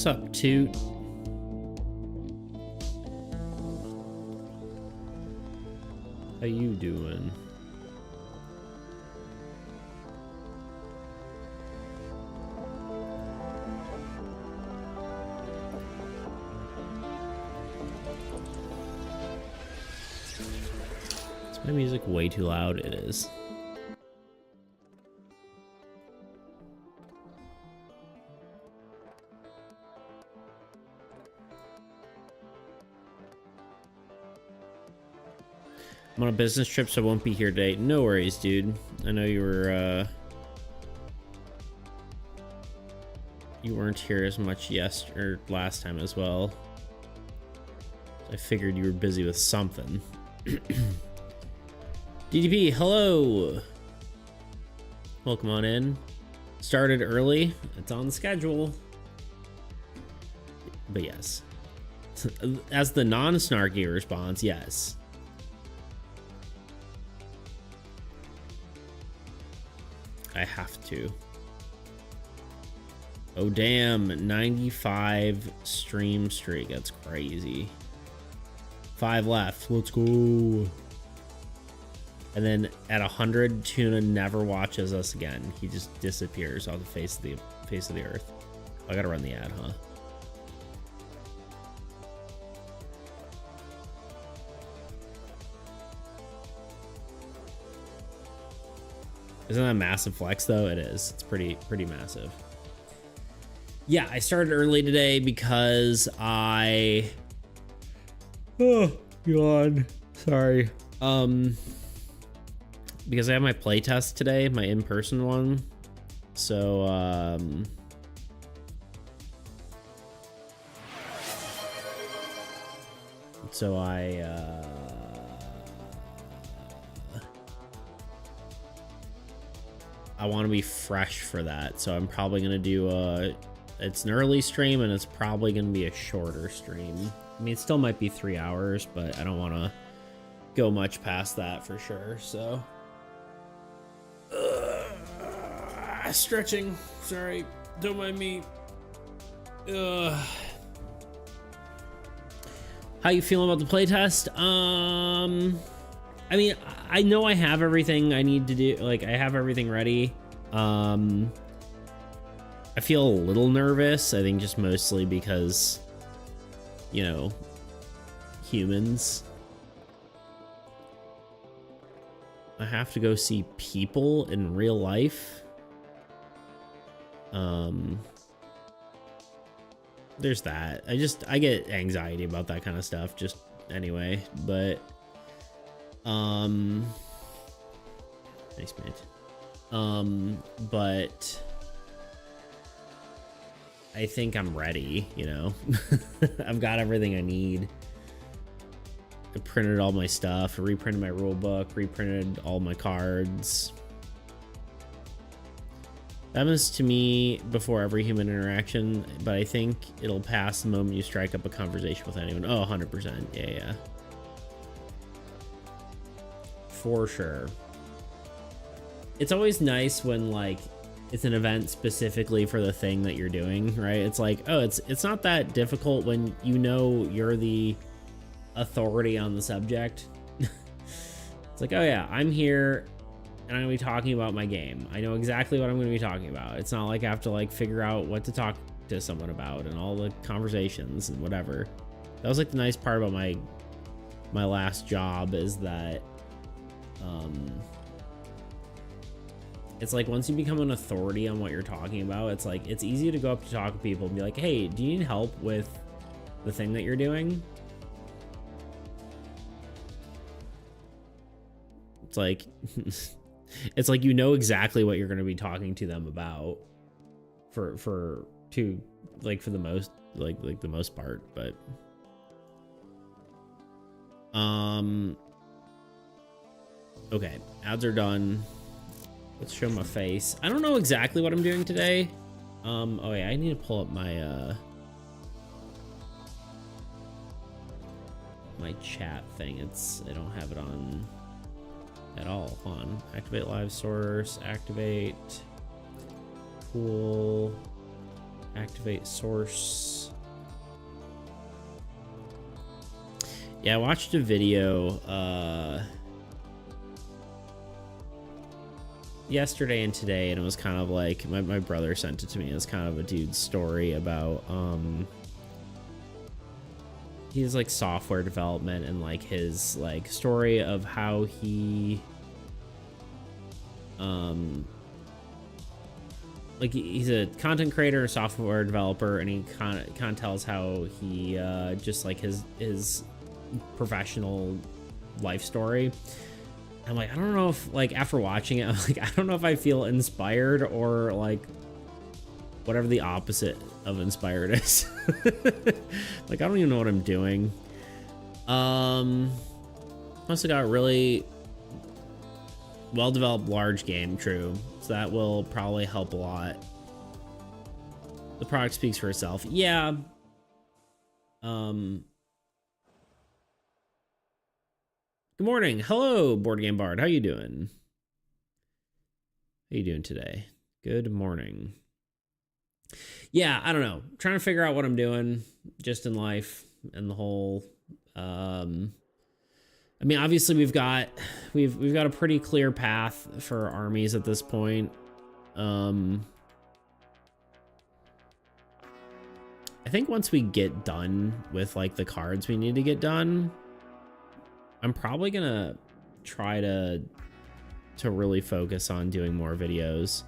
What's up, Toot? How you doing? Is my music way too loud? It is. I'm on a business trip, so I won't be here today. No worries, dude. I know you weren't here as much last time as well. I figured you were busy with something. DDP, hello. Welcome on in. Started early. It's on the schedule. But yes. As the non-snarky response, yes. I have to. Oh damn, 95 stream streak. That's crazy. 5 left. Let's go. And then at 100, Tuna never watches us again. He just disappears off the face of the earth. I gotta run the ad, huh? Isn't that a massive flex though? It is. It's pretty massive. Yeah, I started early today because oh god, sorry. Because I have my play test today, my in-person one. So I want to be fresh for that, so I'm probably gonna do it's an early stream, and it's probably gonna be a shorter stream. I mean, it still might be 3 hours, but I don't want to go much past that for sure. So stretching, sorry, don't mind me. How you feeling about the playtest? I mean, I know I have everything I need to do. Like, I have everything ready. I feel a little nervous. I think just mostly because, you know, humans. I have to go see people in real life. There's that. I get anxiety about that kind of stuff just anyway, but nice, mate. But I think I'm ready, you know. I've got everything I need. I printed all my stuff, I reprinted my rule book, reprinted all my cards. That happens to me before every human interaction, but I think it'll pass the moment you strike up a conversation with anyone. Oh, 100%. Yeah. For sure. It's always nice when, like, it's an event specifically for the thing that you're doing, right? It's like, oh, it's not that difficult when you know you're the authority on the subject. It's like, oh yeah, I'm here and I'm gonna be talking about my game. I know exactly what I'm gonna be talking about. It's not like I have to like figure out what to talk to someone about and all the conversations and whatever. That was like the nice part about my last job, is that it's like once you become an authority on what you're talking about, it's like it's easy to go up to talk to people and be like, hey, do you need help with the thing that you're doing? It's like it's like, you know exactly what you're going to be talking to them about for the most the most part. But okay, ads are done. Let's show my face. I don't know exactly what I'm doing today. Oh yeah, I need to pull up my my chat thing. I don't have it on at all. Hold on. Activate live source, activate pool. Activate source. Yeah, I watched a video yesterday and today, and it was kind of like my brother sent it to me. It's kind of a dude's story about he's like software development, and like his like story of how he like he's a content creator, software developer, and he kind of tells how he just like his professional life story. I'm like, I don't know if like after watching it, I'm like, I don't know if I feel inspired or like whatever the opposite of inspired is. Like, I don't even know what I'm doing. Also got really well-developed large game, true. So that will probably help a lot. The product speaks for itself. Yeah. Good morning. Hello, Board Game Bard. How you doing? How you doing today? Good morning. Yeah, I don't know. I'm trying to figure out what I'm doing just in life and the whole I mean, obviously we've got a pretty clear path for armies at this point. I think once we get done with like the cards we need to get done, I'm probably gonna try to really focus on doing more videos.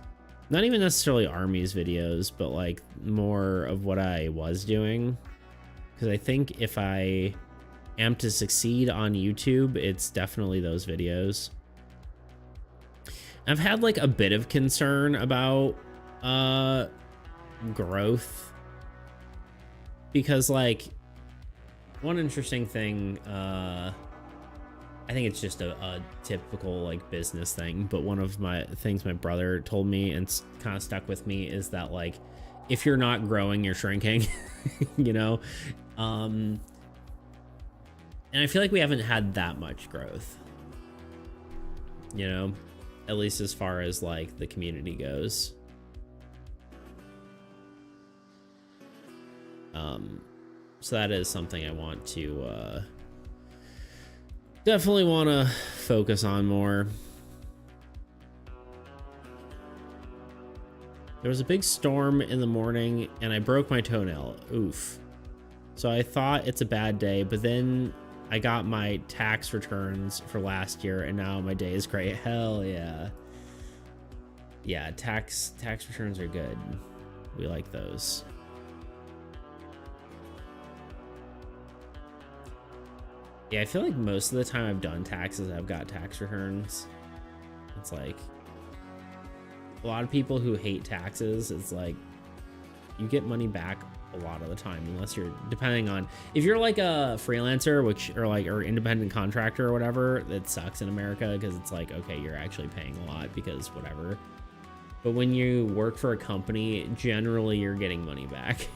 Not even necessarily armies videos, but like more of what I was doing. Because I think if I am to succeed on YouTube, it's definitely those videos. I've had like a bit of concern about growth, because like one interesting thing, I think it's just a typical like business thing, but one of my things my brother told me and kind of stuck with me is that like if you're not growing, you're shrinking. You know. And I feel like we haven't had that much growth, you know, at least as far as like the community goes. So that is something I want to definitely want to focus on more. There was a big storm in the morning and I broke my toenail. Oof. So I thought it's a bad day, but then I got my tax returns for last year and now my day is great. Hell yeah. Yeah, tax returns are good. We like those. Yeah, I feel like most of the time I've done taxes, I've got tax returns. It's like a lot of people who hate taxes, it's like you get money back a lot of the time, unless you're depending on if you're like a freelancer, or independent contractor or whatever. That sucks in America because it's like, okay, you're actually paying a lot because whatever. But when you work for a company, generally you're getting money back.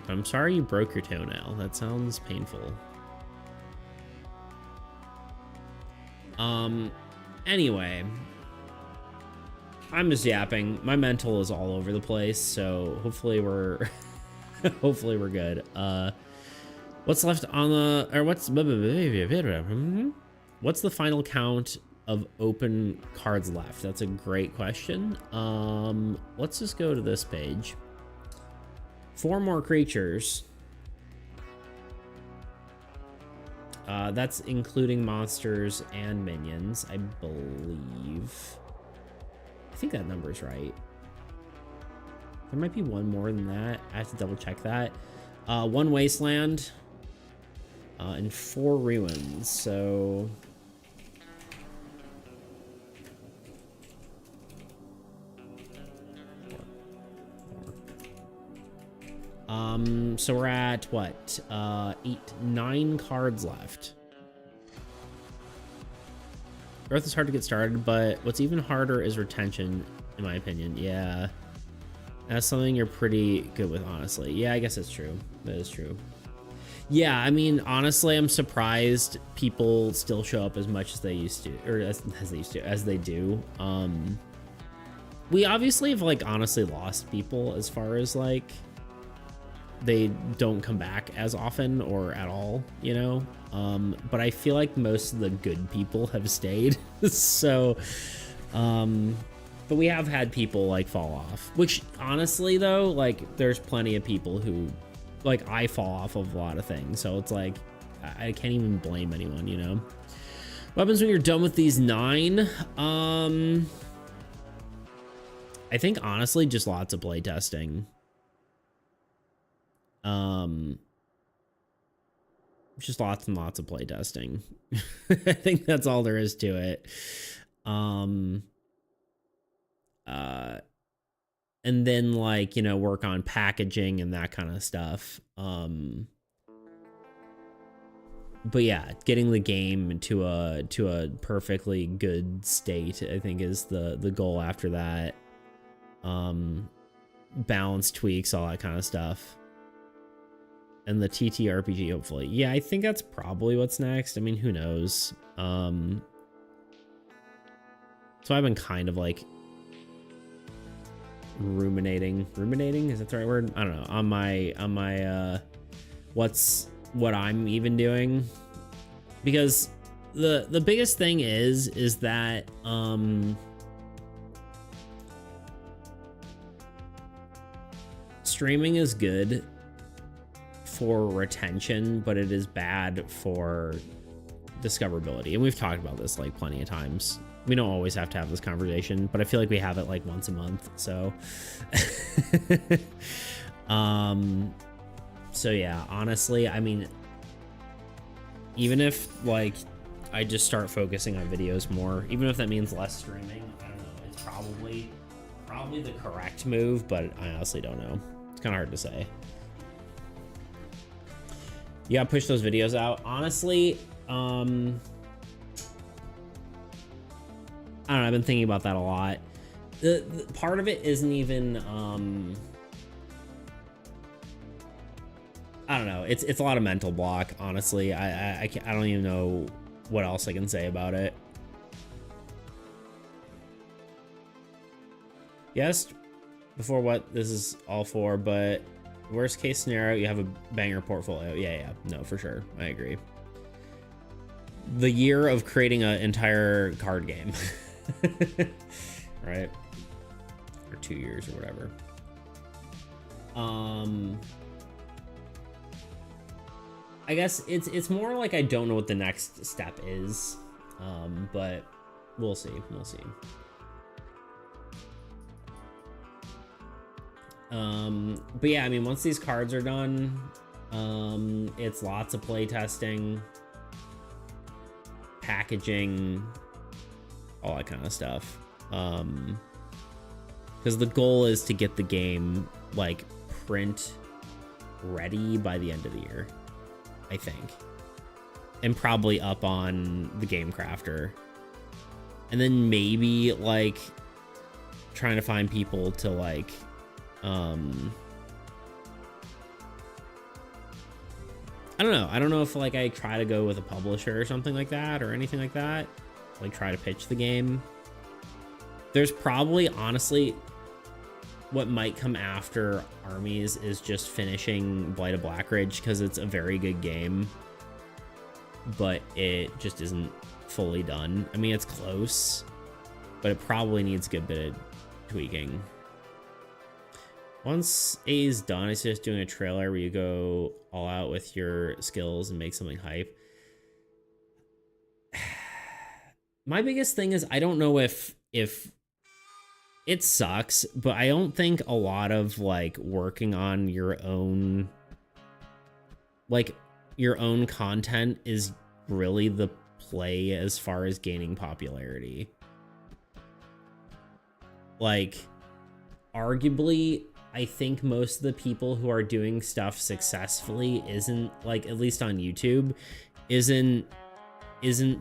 I'm sorry you broke your toenail. That sounds painful. Anyway, I'm just yapping. My mental is all over the place, so hopefully we're hopefully we're good. What's left on the what's the final count of open cards left? That's a great question. Let's just go to this page. 4 more creatures. That's including monsters and minions, I believe. I think that number's right. There might be one more than that. I have to double check that. 1 wasteland and 4 ruins. So so we're at what? 9 cards left. Growth is hard to get started, but what's even harder is retention, in my opinion. Yeah, that's something you're pretty good with, honestly. Yeah, I guess it's true. That is true. Yeah, I mean, honestly, I'm surprised people still show up as much as they used to, or as they do. we obviously have like honestly lost people as far as like they don't come back as often or at all, you know? But I feel like most of the good people have stayed. So, but we have had people like fall off, which honestly though, like there's plenty of people who like I fall off of a lot of things. So it's like, I can't even blame anyone, you know? What happens when you're done with these 9? I think honestly, just lots of playtesting. Just lots and lots of playtesting. I think that's all there is to it. And then like, you know, work on packaging and that kind of stuff. But yeah, getting the game to a perfectly good state, I think is the goal after that. Balance tweaks, all that kind of stuff. And the TTRPG, hopefully. Yeah, I think that's probably what's next. I mean, who knows? So I've been kind of like ruminating, is that the right word? I don't know, on my what I'm even doing, because the biggest thing is that streaming is good for retention, but it is bad for discoverability. And we've talked about this like plenty of times. We don't always have to have this conversation, but I feel like we have it like once a month. So, so yeah, honestly, I mean, even if like I just start focusing on videos more, even if that means less streaming, I don't know, it's probably the correct move, but I honestly don't know. It's kind of hard to say. You gotta push those videos out. Honestly, I don't know, I've been thinking about that a lot. The part of it isn't even, I don't know. It's a lot of mental block, honestly. I don't even know what else I can say about it. Yes, before what this is all for, but worst case scenario, you have a banger portfolio. Yeah, no, for sure. I agree. The year of creating an entire card game. Right? Or 2 years or whatever. I guess it's more like I don't know what the next step is. But we'll see. But yeah, I mean, once these cards are done, it's lots of play testing, packaging, all that kind of stuff. Because the goal is to get the game like print ready by the end of the year, I think, and probably up on the Game Crafter, and then maybe like trying to find people to like I don't know if like I try to go with a publisher or something like that or anything like that, like try to pitch the game. There's probably honestly what might come after Armies is just finishing Blight of Blackridge, because it's a very good game, but it just isn't fully done. I mean, it's close, but it probably needs a good bit of tweaking. Once A is done, I suggest doing a trailer where you go all out with your skills and make something hype. My biggest thing is I don't know if it sucks, but I don't think a lot of like working on your own content is really the play as far as gaining popularity. Like, arguably, I think most of the people who are doing stuff successfully isn't, like, at least on YouTube, isn't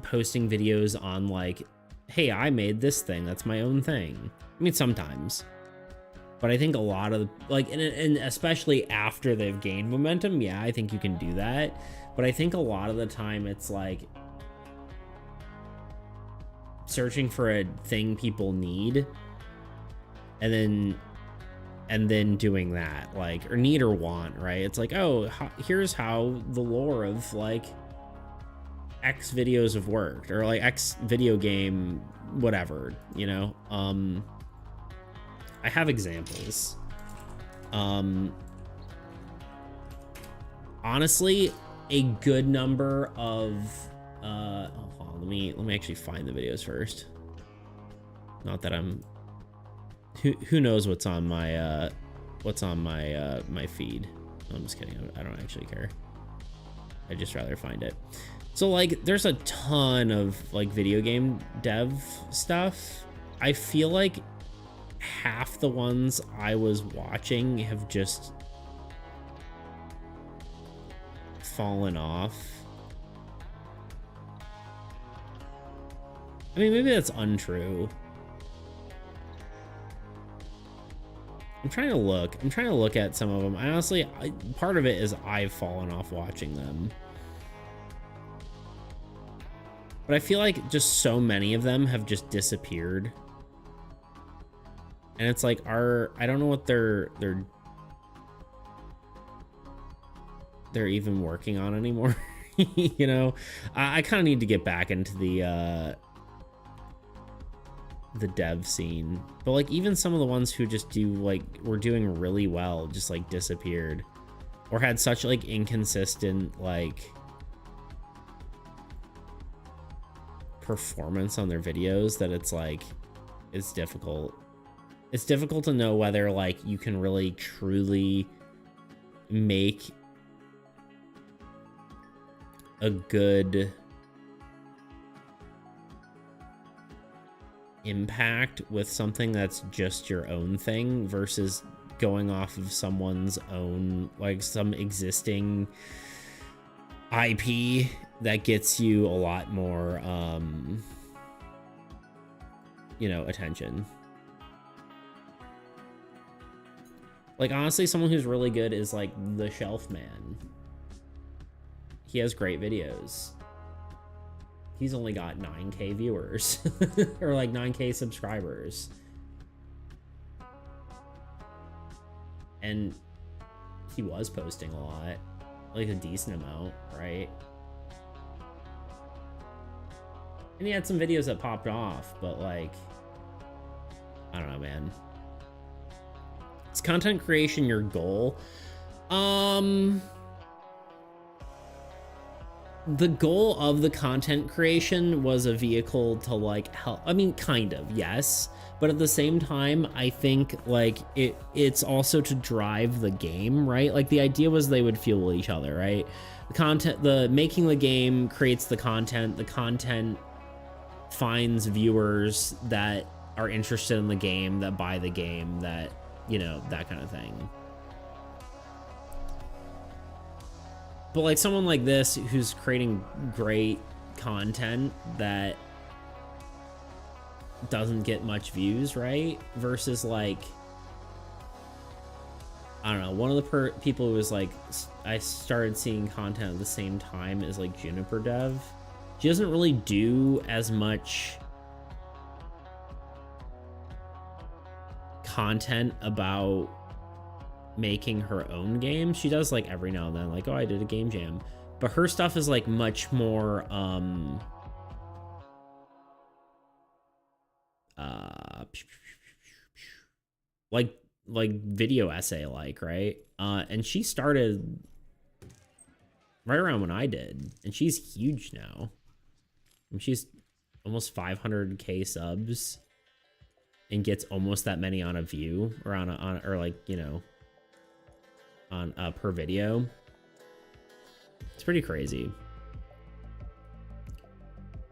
posting videos on like, hey, I made this thing, that's my own thing. I mean, sometimes, but I think a lot of like, and especially after they've gained momentum, yeah, I think you can do that. But I think a lot of the time it's like searching for a thing people need and then doing that, like, or need or want, right? It's like, oh, here's how the lore of like X videos have worked, or like X video game, whatever, you know. I have examples. Honestly, a good number of hold on, let me actually find the videos first. Not that I'm who knows what's on my my feed. I'm just kidding. I don't actually care. I'd just rather find it. So like there's a ton of like video game dev stuff. I feel like half the ones I was watching have just fallen off. I mean, maybe that's untrue. I'm trying to look at some of them. I honestly, part of it is I've fallen off watching them. But I feel like just so many of them have just disappeared. And it's like, I don't know what they're even working on anymore. You know, I kind of need to get back into the dev scene. But like even some of the ones who just were doing really well just like disappeared, or had such like inconsistent like performance on their videos that it's like it's difficult to know whether like you can really truly make a good impact with something that's just your own thing versus going off of someone's own, like some existing IP that gets you a lot more you know, attention. Like honestly, someone who's really good is like the Shelf Man. He has great videos. He's only got 9K viewers or like 9K subscribers. And he was posting a lot, like a decent amount, right? And he had some videos that popped off, but like, I don't know, man. Is content creation your goal? The goal of the content creation was a vehicle to like help. I mean, kind of, yes. But at the same time, I think like it's also to drive the game, right? Like the idea was they would fuel each other, right? The making the game creates the content finds viewers that are interested in the game, that buy the game, that, you know, that kind of thing. But like someone like this who's creating great content that doesn't get much views, right? Versus like, I don't know, one of the people who was like, I started seeing content at the same time as like Juniper Dev. She doesn't really do as much content about making her own game. She does like every now and then, like, oh, I did a game jam, but her stuff is like much more like video essay like, right? And she started right around when I did, and she's huge now. I mean, she's almost 500K subs and gets almost that many on a view, or or like, you know, on per video. It's pretty crazy,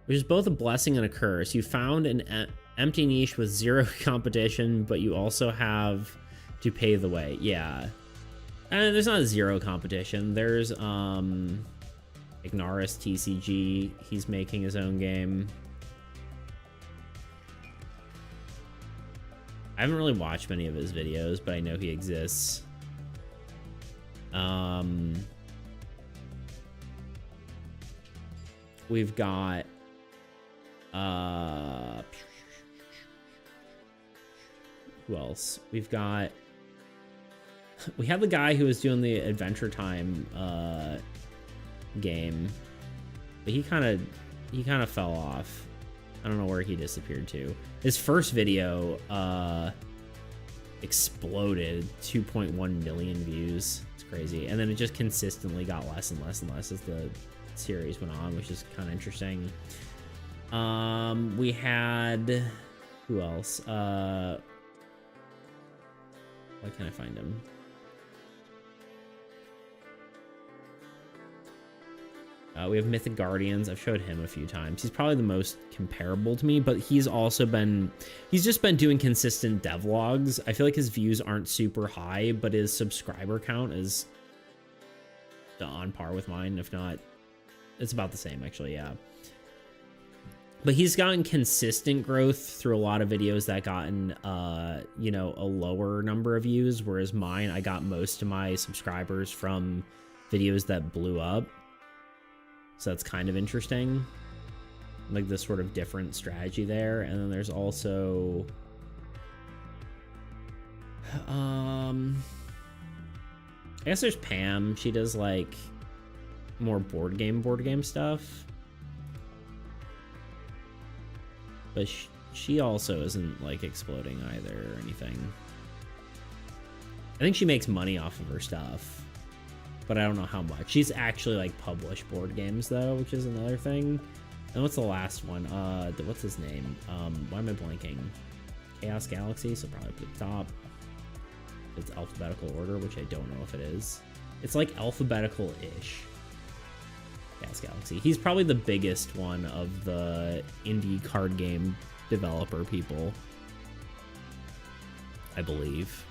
which is both a blessing and a curse. You found an empty niche with zero competition, but you also have to pave the way. Yeah, and there's not zero competition. There's Ignaris TCG. He's making his own game. I haven't really watched many of his videos, but I know he exists. We've got Who else? We have the guy who was doing the Adventure Time game, but he kind of fell off. I don't know where he disappeared to. His first video exploded, 2.1 million views. It's crazy. And then it just consistently got less and less and less as the series went on, which is kind of interesting. We had, who else? Why can't I find him? We have Mythic Guardians. I've showed him a few times. He's probably the most comparable to me, but he's just been doing consistent devlogs. I feel like his views aren't super high, but his subscriber count is on par with mine. If not, it's about the same, actually, yeah. But he's gotten consistent growth through a lot of videos that gotten, you know, a lower number of views, whereas mine, I got most of my subscribers from videos that blew up. So that's kind of interesting, like this sort of different strategy there. And then there's also, I guess there's Pam. She does like more board game stuff, but she also isn't like exploding either or anything. I think she makes money off of her stuff, but I don't know how much. She's actually like published board games though, which is another thing. And what's the last one? What's his name? Why am I blanking? Chaos Galaxy, so probably put the top. It's alphabetical order, which I don't know if it is. It's like alphabetical-ish. Chaos Galaxy. He's probably the biggest one of the indie card game developer people, I believe.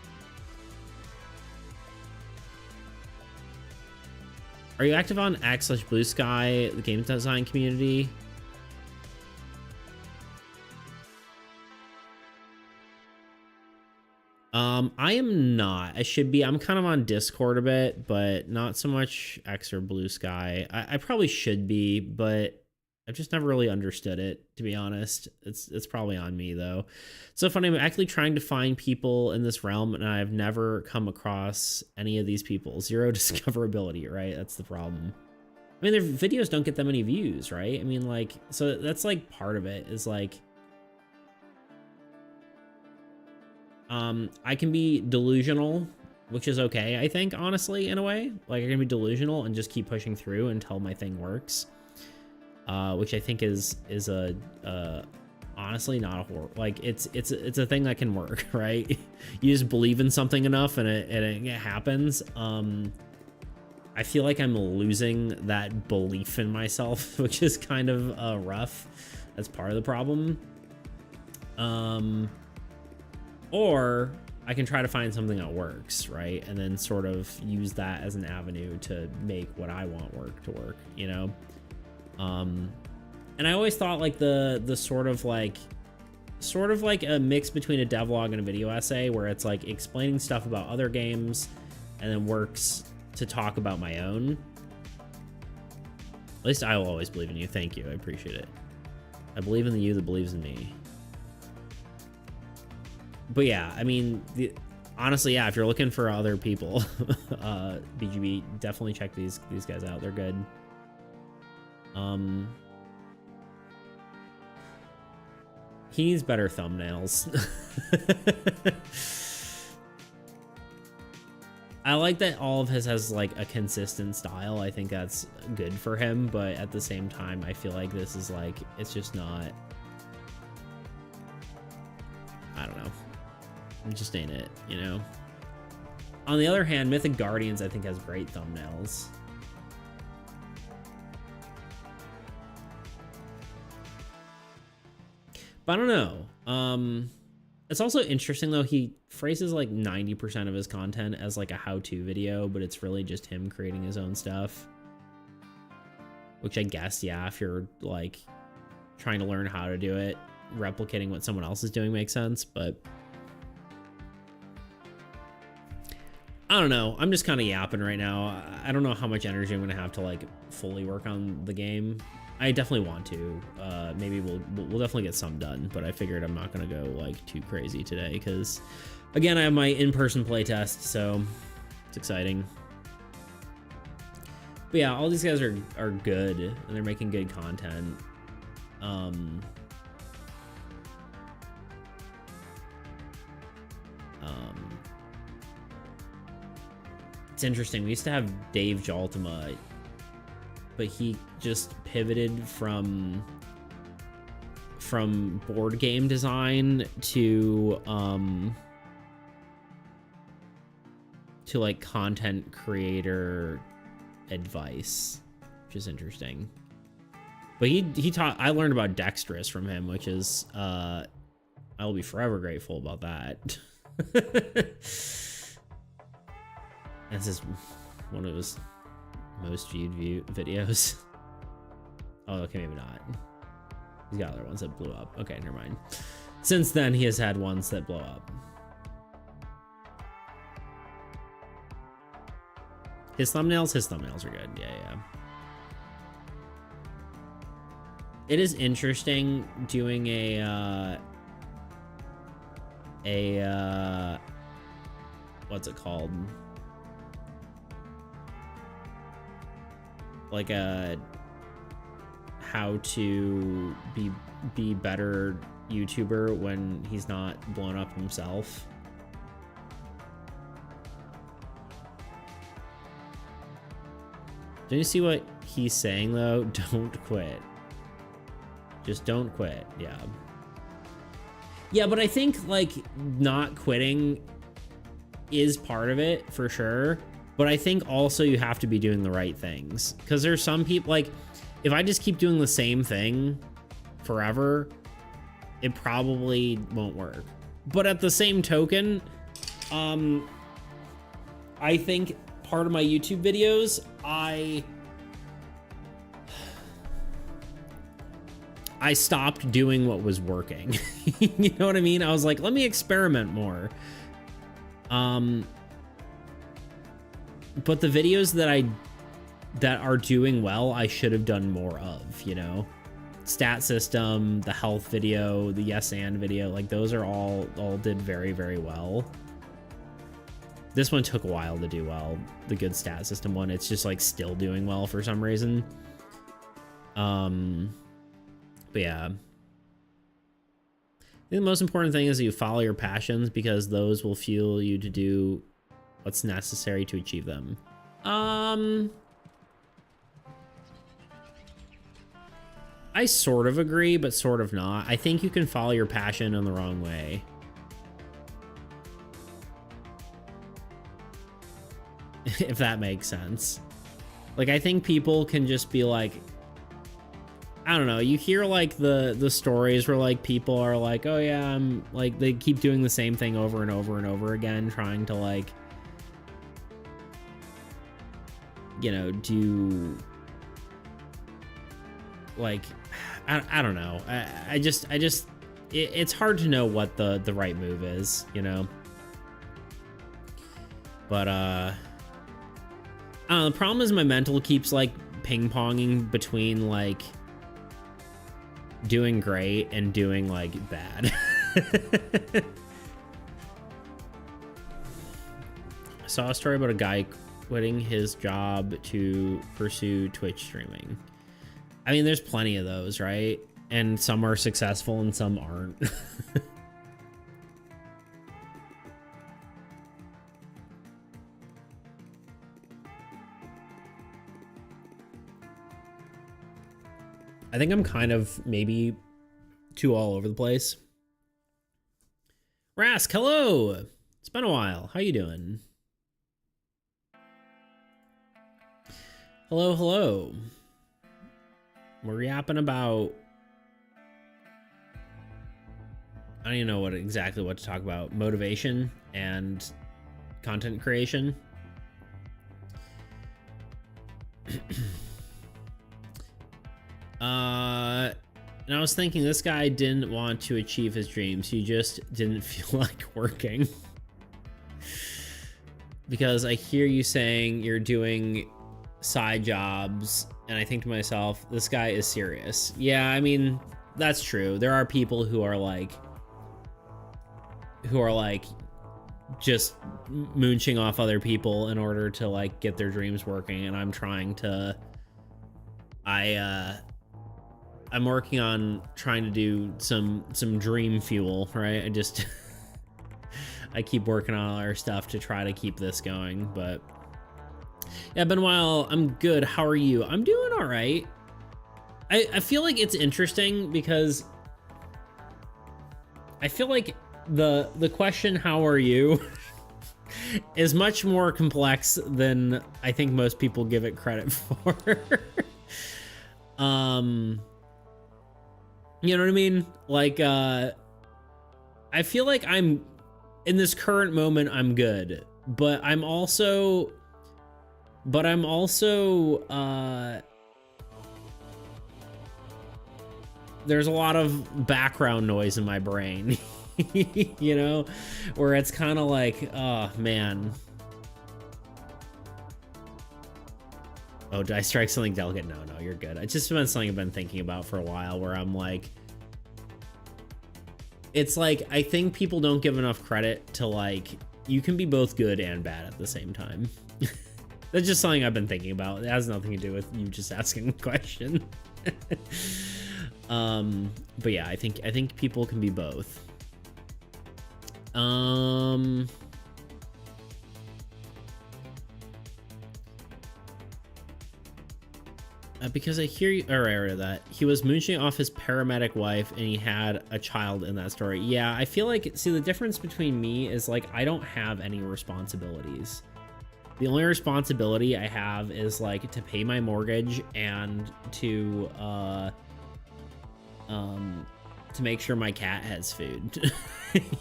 Are you active on X/Blue Sky, the game design community? I am not. I should be. I'm kind of on Discord a bit, but not so much X or Blue Sky. I probably should be, but I've just never really understood it, to be honest. It's probably on me, though. It's so funny. I'm actually trying to find people in this realm, and I've never come across any of these people. Zero discoverability, right? That's the problem. I mean, their videos don't get that many views, right? I mean, like, so that's like part of it is like, I can be delusional, which is okay, I think, honestly, in a way. Like, I can be delusional and just keep pushing through until my thing works. Which I think is honestly not a horror. Like, it's a thing that can work, right? You just believe in something enough and it happens. I feel like I'm losing that belief in myself, which is kind of rough. That's part of the problem. Or I can try to find something that works, right? And then sort of use that as an avenue to make what I want to work, you know? And I always thought like the sort of like a mix between a devlog and a video essay, where it's like explaining stuff about other games and then works to talk about my own. At least I will always believe in you. Thank you. I appreciate it. I believe in the you that believes in me. But yeah, I mean, honestly, yeah, if you're looking for other people, BGB, definitely check these guys out. They're good. He needs better thumbnails. I like that all of his has like a consistent style. I think that's good for him, but at the same time, I feel like this is like, it's just not, I don't know. It just ain't it, you know? On the other hand, Mythic Guardians, I think, has great thumbnails. But I don't know. It's also interesting, though. He phrases like 90% of his content as like a how-to video, but it's really just him creating his own stuff. Which I guess, yeah, if you're like trying to learn how to do it, replicating what someone else is doing makes sense, but I don't know. I'm just kind of yapping right now. I don't know how much energy I'm going to have to like fully work on the game. I definitely want to. Maybe we'll definitely get some done, but I figured I'm not gonna go like too crazy today because, again, I have my in-person playtest, so it's exciting. But yeah, all these guys are good and they're making good content. It's interesting. We used to have Dave Jaltema, but he just pivoted from board game design to like content creator advice, which is interesting. But he taught, I learned about Dexterous from him, which is I will be forever grateful about that. This is one of his most viewed videos. Oh, okay, maybe not. He's got other ones that blew up. Okay, never mind. Since then, he has had ones that blow up. His thumbnails are good. Yeah. It is interesting doing a what's it called? Like a how to be better YouTuber when he's not blown up himself. Do you see what he's saying though? Don't quit. Just don't quit. Yeah, but I think like not quitting is part of it for sure. But I think also you have to be doing the right things, because there's some people, like, if I just keep doing the same thing forever, it probably won't work. But at the same token, I think part of my YouTube videos, I stopped doing what was working. You know what I mean? I was like, let me experiment more. But the videos that are doing well, I should have done more of, you know? Stat system, the health video, the yes and video, like those are all did very, very well. This one took a while to do well. The good stat system one, it's just like still doing well for some reason. But yeah. I think the most important thing is you follow your passions, because those will fuel you to do what's necessary to achieve them. I sort of agree, but sort of not. I think you can follow your passion in the wrong way. If that makes sense. Like, I think people can just be like, I don't know, you hear like the stories where like people are like, oh yeah, I'm like, they keep doing the same thing over and over and over again, trying to like, you know, do like, I don't know. I just it's hard to know what the right move is, you know? But the problem is my mental keeps like ping-ponging between like doing great and doing like bad. I saw a story about a guy quitting his job to pursue Twitch streaming. I mean, there's plenty of those, right? And some are successful and some aren't. I think I'm kind of maybe too all over the place. Rask, hello. It's been a while. How you doing? Hello, hello. We're yapping about, I don't even know exactly what to talk about. Motivation and content creation. And I was thinking, this guy didn't want to achieve his dreams. He just didn't feel like working. Because I hear you saying you're doing side jobs and I think to myself, this guy is serious. Yeah, I mean, that's true. There are people who are like just mooching off other people in order to like get their dreams working, and I'm trying to I'm working on trying to do some dream fuel, right? I keep working on other stuff to try to keep this going, but yeah, been a while. I'm good. How are you? I'm doing all right. I feel like it's interesting because I feel like the question, how are you, is much more complex than I think most people give it credit for. You know what I mean? Like, I feel like I'm, in this current moment, I'm good, but I'm also, there's a lot of background noise in my brain, you know, where it's kind of like, oh man. Oh, did I strike something delicate? No, you're good. It's just been something I've been thinking about for a while where I'm like, it's like, I think people don't give enough credit to like, you can be both good and bad at the same time. That's just something I've been thinking about. It has nothing to do with you just asking a question. But yeah, I think people can be both. Because I hear you, or I read that he was mooching off his paramedic wife and he had a child in that story. Yeah, I feel like, see, the difference between me is like, I don't have any responsibilities. The only responsibility I have is like to pay my mortgage and to make sure my cat has food.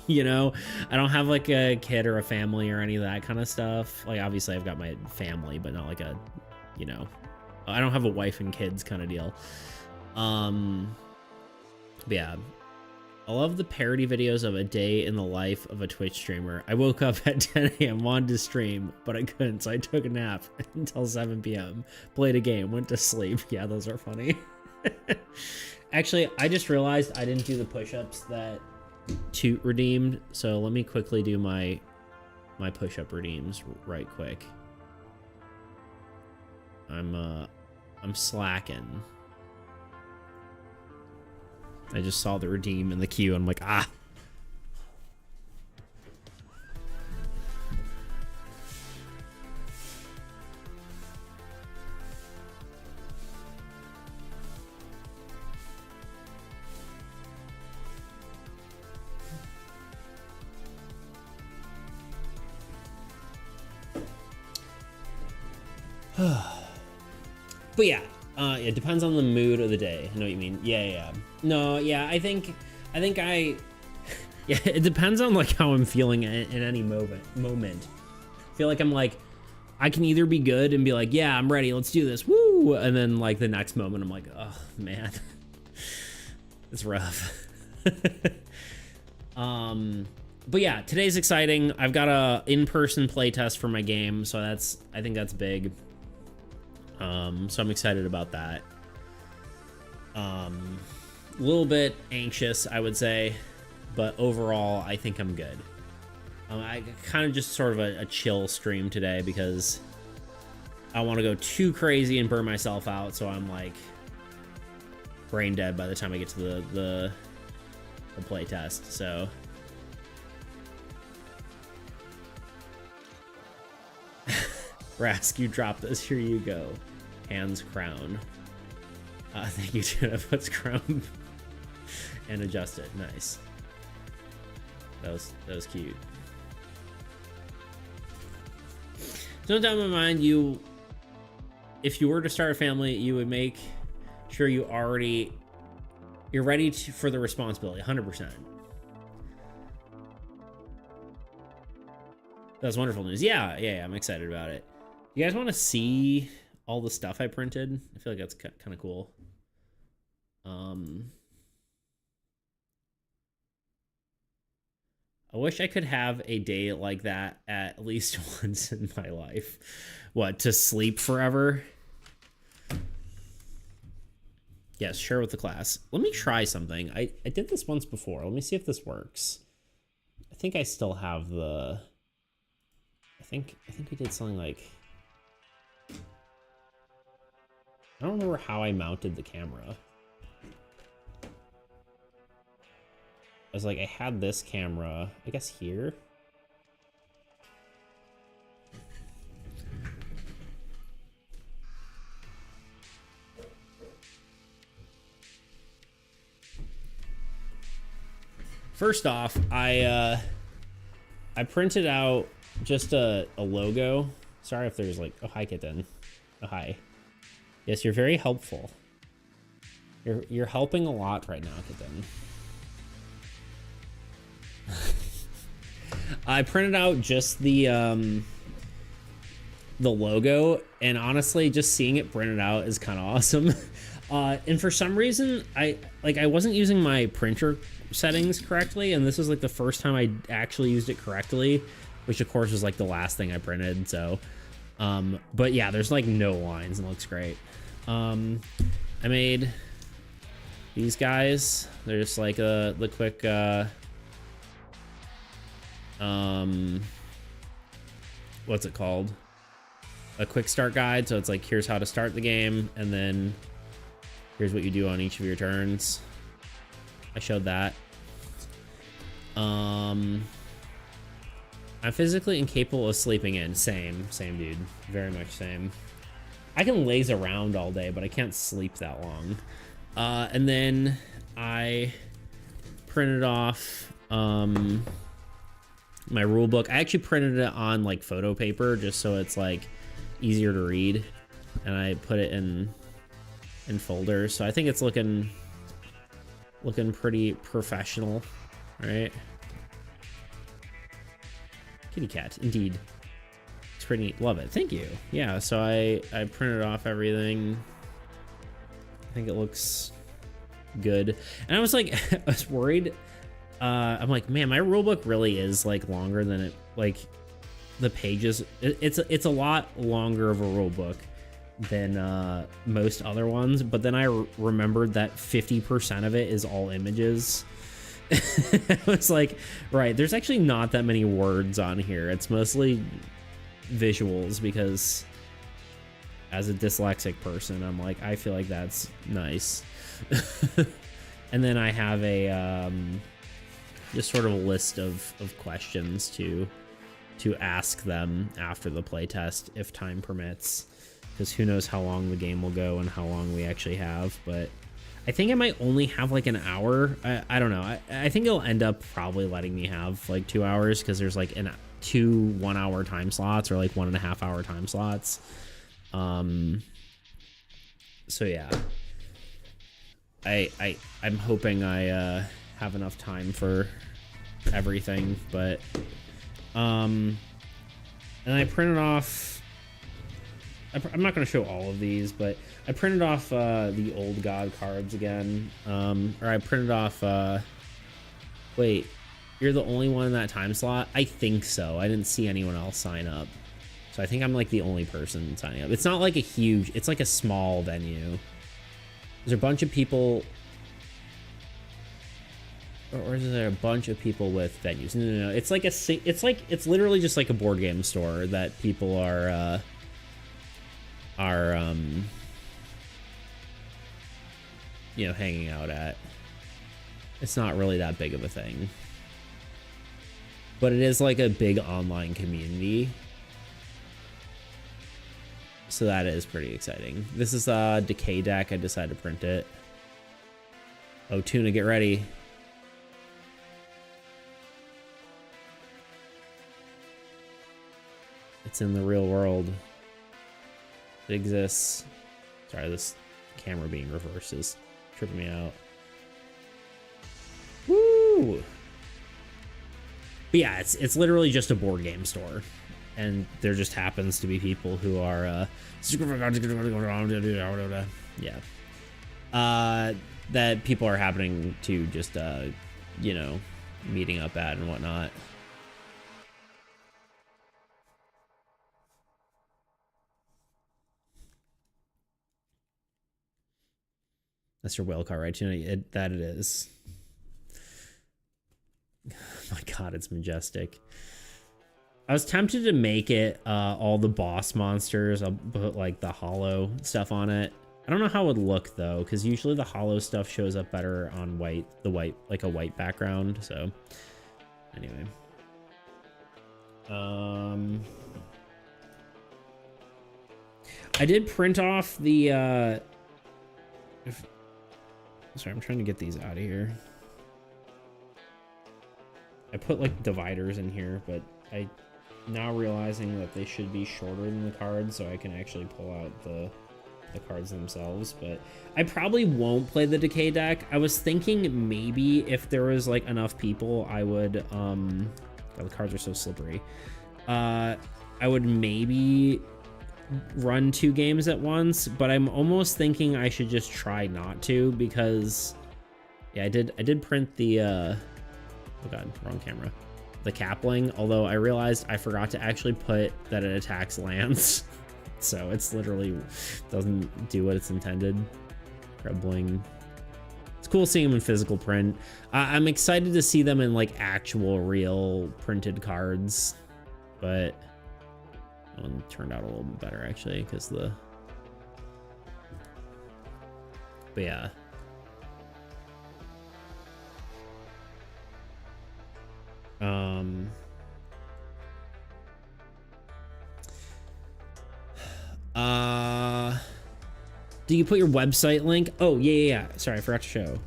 You know, I don't have like a kid or a family or any of that kind of stuff. Like, obviously I've got my family, but not like a, you know, I don't have a wife and kids kind of deal. But yeah, I love the parody videos of a day in the life of a Twitch streamer. I woke up at 10 a.m., wanted to stream, but I couldn't, so I took a nap until 7 p.m. Played a game, went to sleep. Yeah, those are funny. Actually, I just realized I didn't do the push-ups that Toot redeemed, so let me quickly do my push-up redeems right quick. I'm slacking. I just saw the redeem in the queue and I'm like, ah. But yeah, it depends on the mood of the day. I know what you mean. Yeah. No, yeah, I think yeah, it depends on like how I'm feeling in any moment. I feel like I'm like, I can either be good and be like, yeah, I'm ready, let's do this, woo, and then like the next moment I'm like, oh man, it's rough. But yeah, today's exciting. I've got a in-person playtest for my game, so I think that's big. So I'm excited about that. A little bit anxious, I would say, but overall, I think I'm good. I kind of just sort of a chill stream today because I want to go too crazy and burn myself out, so I'm like brain dead by the time I get to the play test. So Rask, you dropped this. Here you go. Hands crown. Thank you, Jenna. Puts crown and adjust it. Nice. That was cute. So, down my mind, if you were to start a family, you would make sure you're ready for the responsibility. 100%. That's wonderful news. Yeah, I'm excited about it. You guys want to see all the stuff I printed? I feel like that's kind of cool. I wish I could have a day like that at least once in my life. What, to sleep forever? Yes, share with the class. Let me try something. I did this once before. Let me see if this works. I think I still have the... I think we did something like... I don't remember how I mounted the camera. I was like, I had this camera, I guess here. First off, I printed out just a logo. Sorry if there's like, oh, hi, Kitten. Oh, hi. Yes, you're very helpful. You're helping a lot right now, Kitten. I printed out just the logo, and honestly, just seeing it printed out is kind of awesome. And for some reason, I wasn't using my printer settings correctly, and this was like the first time I actually used it correctly, which of course was like the last thing I printed. So, but yeah, there's like no lines and it looks great. I made these guys. They're just like the quick what's it called? A quick start guide. So it's like, here's how to start the game, and then here's what you do on each of your turns. I showed that. I'm physically incapable of sleeping in. Same dude. Very much same. I can laze around all day, but I can't sleep that long. And then I printed off my rule book. I actually printed it on like photo paper just so it's like easier to read, and I put it in folders. So I think it's looking pretty professional, right? Kitty cat, indeed. It's pretty neat. Love it. Thank you. Yeah, so I printed off everything. I think it looks good. And I was like, I was worried. I'm like, man, my rulebook really is like longer than it, like the pages. It's a lot longer of a rulebook than most other ones. But then I remembered that 50% of it is all images. I was like, right, there's actually not that many words on here. It's mostly visuals, because as a dyslexic person, I'm like, I feel like that's nice. And then I have a just sort of a list of questions to ask them after the playtest if time permits, because who knows how long the game will go and how long we actually have. But I think I might only have like an hour. I don't know. I think it'll end up probably letting me have like 2 hours, because there's like two 1 hour time slots, or like 1.5 hour time slots. So yeah, I'm hoping I have enough time for everything. But and I printed off, I'm not going to show all of these, but I printed off the old god cards again. Or I printed off wait, you're the only one in that time slot? I think so. I didn't see anyone else sign up, so I think I'm like the only person signing up. It's not like a huge, it's like a small venue. There's a bunch of people, or is there a bunch of people with venues? No. It's like it's literally just like a board game store that people are you know, hanging out at. It's not really that big of a thing, but it is like a big online community, so that is pretty exciting. This is a Decay deck. I decided to print it. Oh, Tuna, get ready. It's in the real world. It exists. Sorry, this camera being reversed is tripping me out. Woo! But yeah, it's literally just a board game store, and there just happens to be people who are yeah, that people are happening to just you know, meeting up at and whatnot. Mr. Whale Car Ride 290. That it is. Oh my god, it's majestic. I was tempted to make it all the boss monsters. I'll put like the hollow stuff on it. I don't know how it would look though, because usually the hollow stuff shows up better on white, like a white background. So anyway. I did print off the sorry, I'm trying to get these out of here. I put like dividers in here, but I now realizing that they should be shorter than the cards so I can actually pull out the cards themselves. But I probably won't play the decay deck. I was thinking maybe if there was like enough people, I would God, the cards are so slippery. I would maybe run 2 games at once, but I'm almost thinking I should just try not to, because yeah, I did print the oh god, wrong camera, the Capling, although I realized I forgot to actually put that it attacks lands. So it's literally doesn't do what it's intended. Trebling. It's cool seeing them in physical print. I'm excited to see them in like actual real printed cards, but that one turned out a little bit better actually, because but yeah. Do you put your website link? Oh yeah. Sorry, I forgot to show.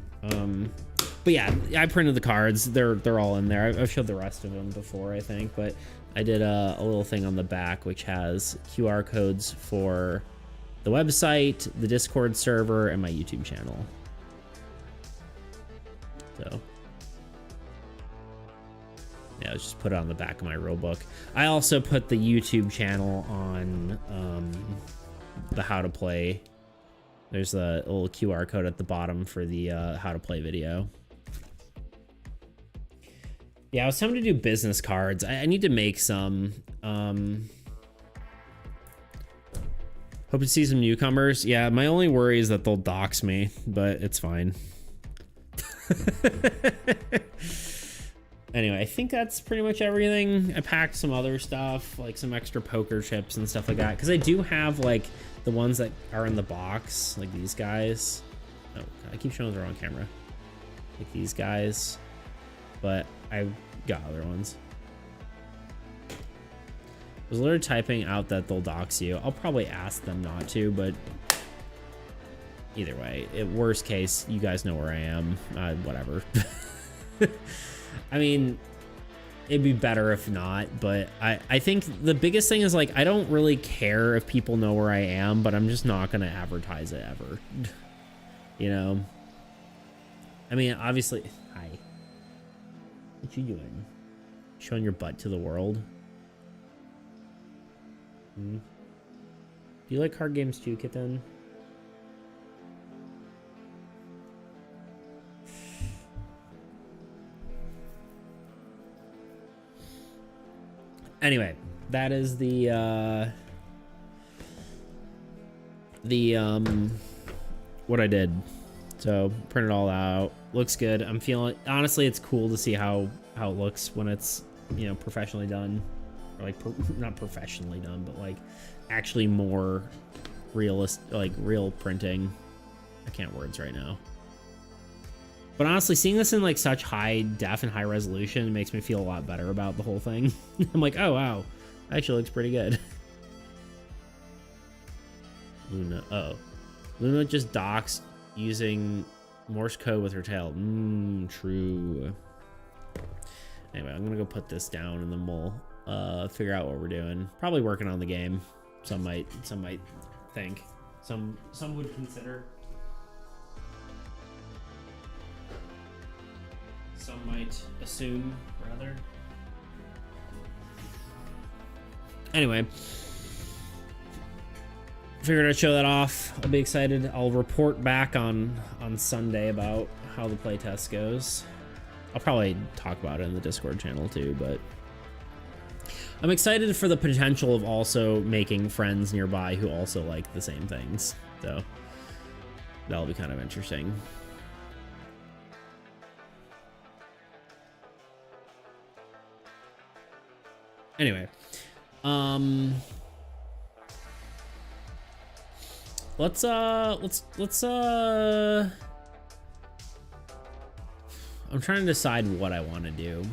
But yeah, I printed the cards. They're all in there. I've showed the rest of them before, I think, but I did a little thing on the back which has QR codes for the website, the Discord server, and my YouTube channel. So yeah, let's just put it on the back of my rule book. I also put the YouTube channel on the how to play. There's a little QR code at the bottom for the how to play video. Yeah, I was tempted to do business cards. I need to make some. Hope to see some newcomers. Yeah, my only worry is that they'll dox me, but it's fine. Anyway, I think that's pretty much everything. I packed some other stuff, like some extra poker chips and stuff like that, because I do have like the ones that are in the box, like these guys. Oh, I keep showing the wrong camera. Like these guys, but I've got other ones. I was literally typing out that they'll dox you. I'll probably ask them not to, but either way, worst case, you guys know where I am. Whatever. I mean, it'd be better if not, but I think the biggest thing is like, I don't really care if people know where I am, but I'm just not going to advertise it ever. You know? I mean, obviously, hi. What you doing? Showing your butt to the world? Do you like card games too, kitten? Anyway, that is what I did. So print it all out. Looks good. I'm feeling, honestly, it's cool to see how it looks when it's, you know, professionally done, or like not professionally done, but like actually more realist, like real printing. I can't words right now. But honestly, seeing this in like such high def and high resolution makes me feel a lot better about the whole thing. I'm like, oh wow, actually looks pretty good. Luna, Luna just docks using Morse code with her tail. True. Anyway, I'm gonna go put this down and then we'll figure out what we're doing. Probably working on the game. Some might think. Some would consider. Some might assume, rather. Anyway, figured I'd show that off. I'll be excited. I'll report back on Sunday about how the playtest goes. I'll probably talk about it in the Discord channel too, but I'm excited for the potential of also making friends nearby who also like the same things. So That'll be kind of interesting. Anyway, let's I'm trying to decide what I want to do.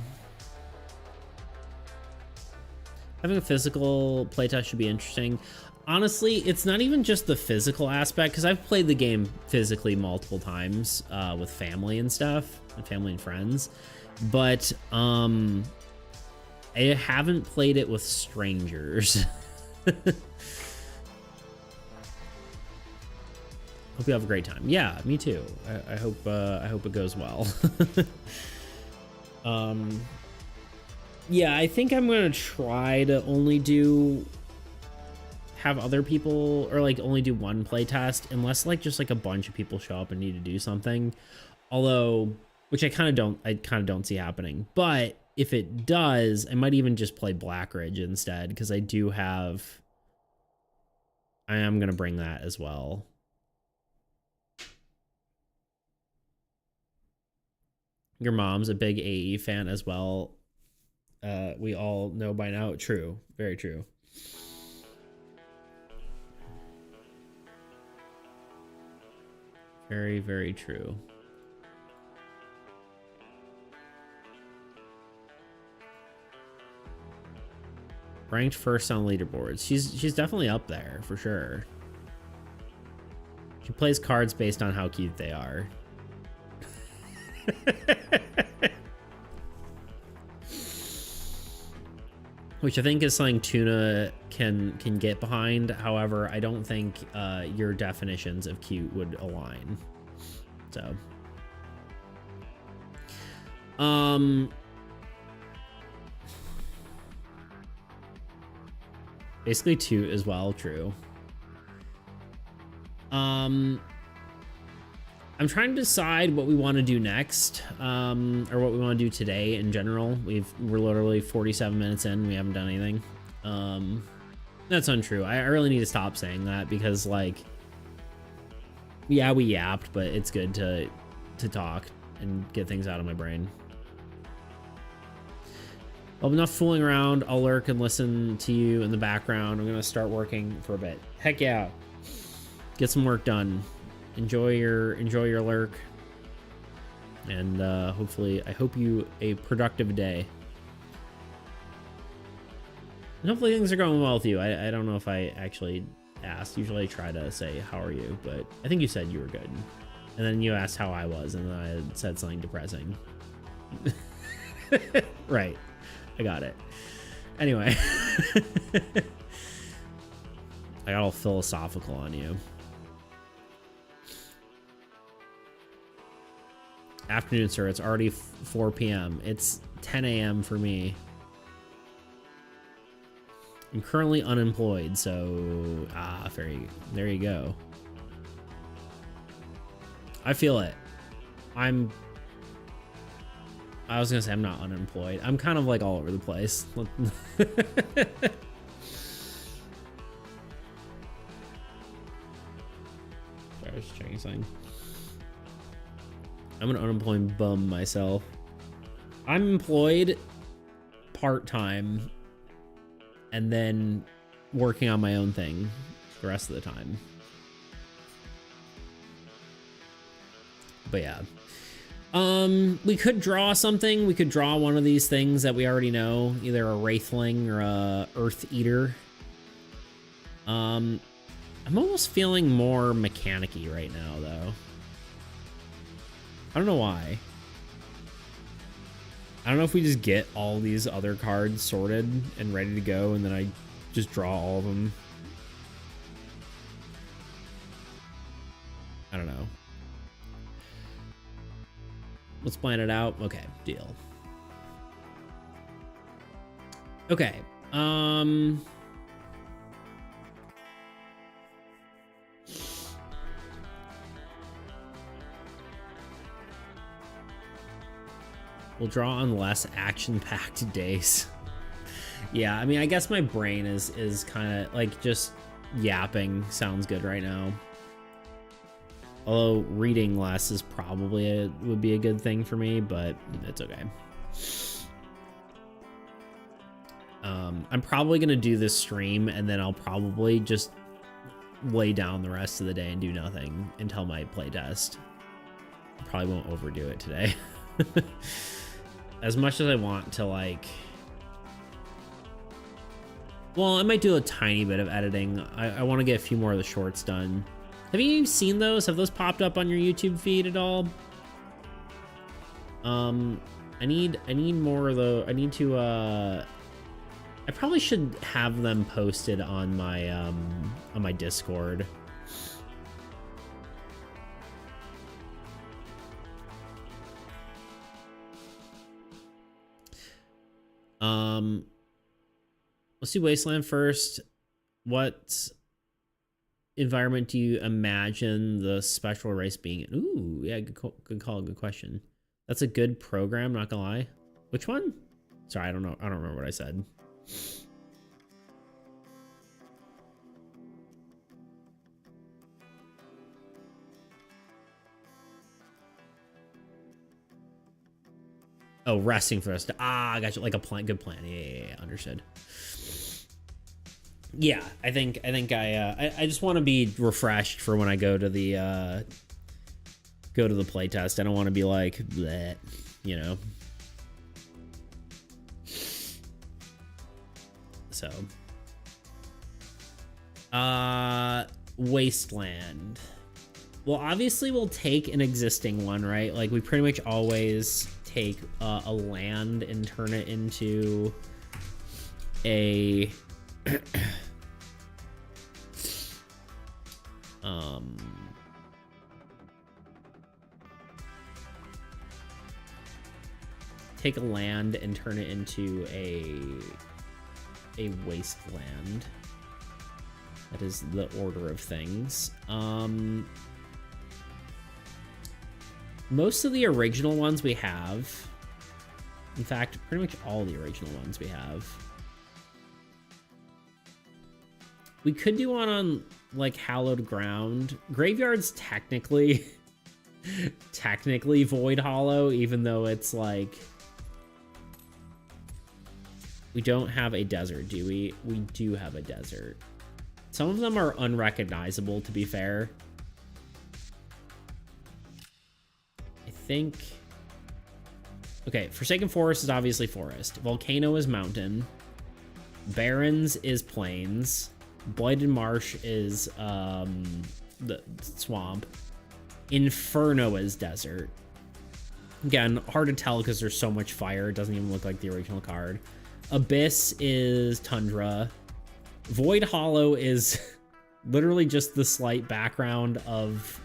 Having a physical playtest should be interesting. Honestly, it's not even just the physical aspect, because I've played the game physically multiple times with family and stuff, and family and friends, but I haven't played it with strangers. Hope you have a great time. Yeah, me too. I hope it goes well. Yeah, I think I'm gonna try to only have other people, or like only do one playtest, unless like just like a bunch of people show up and need to do something. Although, which I kind of don't see happening. But if it does, I might even just play Blackridge instead, because I am gonna bring that as well. Your mom's a big AAE fan as well. We all know by now. True. Very true. Very, very true. Ranked first on leaderboards. She's definitely up there for sure. She plays cards based on how cute they are. Which I think is something Tuna can get behind. However, I don't think your definitions of cute would align. So, basically 2 as well. True. I'm trying to decide what we want to do next, or what we want to do today in general. We're literally 47 minutes in. We haven't done anything. That's untrue. I really need to stop saying that, because like, yeah, we yapped, but it's good to talk and get things out of my brain. Well, enough fooling around. I'll lurk and listen to you in the background. I'm gonna start working for a bit. Heck yeah. Get some work done. Enjoy your lurk, and hopefully, I hope you a productive day. And hopefully things are going well with you. I don't know if I actually asked. Usually I try to say, how are you? But I think you said you were good. And then you asked how I was, and then I said something depressing. Right. I got it. Anyway. I got all philosophical on you. Afternoon, sir. It's already 4 p.m. It's 10 a.m. for me. I'm currently unemployed, so there you go. I feel it. I was gonna say I'm not unemployed. I'm kind of like all over the place. I was checking something. I'm an unemployed bum myself. I'm employed part-time and then working on my own thing the rest of the time. But yeah. We could draw something. We could draw one of these things that we already know, either a Wraithling or a Earth Eater. I'm almost feeling more mechanic-y right now, though. I don't know why. I don't know if we just get all these other cards sorted and ready to go, and then I just draw all of them. I don't know. Let's plan it out. Okay, deal. Okay. We'll draw on less action-packed days. Yeah, I mean, I guess my brain is kind of like just yapping sounds good right now. Although reading less is probably would be a good thing for me, but it's okay. I'm probably gonna do this stream and then I'll probably just lay down the rest of the day and do nothing until my playtest. Probably won't overdo it today. As much as I want to, like... Well, I might do a tiny bit of editing. I want to get a few more of the shorts done. Have you seen those? Have those popped up on your YouTube feed at all? I need more of those. I need to, I probably should have them posted on my Discord. Let's do Wasteland first. What environment do you imagine the spectral race being in? Ooh, yeah, good call, good question. That's a good program, not gonna lie. Which one? Sorry, I don't know. I don't remember what I said. Oh, resting for us. Ah, I got you. Like a plan, good plan. Yeah, understood. Yeah, I think I just want to be refreshed for when I go to the playtest. I don't want to be like bleh, you know. So, Wasteland. Well, obviously we'll take an existing one, right? Like we pretty much always take a land and turn it into a take a land and turn it into a wasteland. That is the order of things. Most of the original ones we have, in fact, pretty much all the original ones we have. We could do one on like hallowed ground. Graveyard's technically void hollow, even though it's like we don't have a desert, do we? We do have a desert. Some of them are unrecognizable, to be fair. I think... Okay, Forsaken Forest is obviously forest. Volcano is mountain. Barrens is plains. Blighted Marsh is the swamp. Inferno is desert. Again, hard to tell because there's so much fire. It doesn't even look like the original card. Abyss is tundra. Void Hollow is literally just the slight background of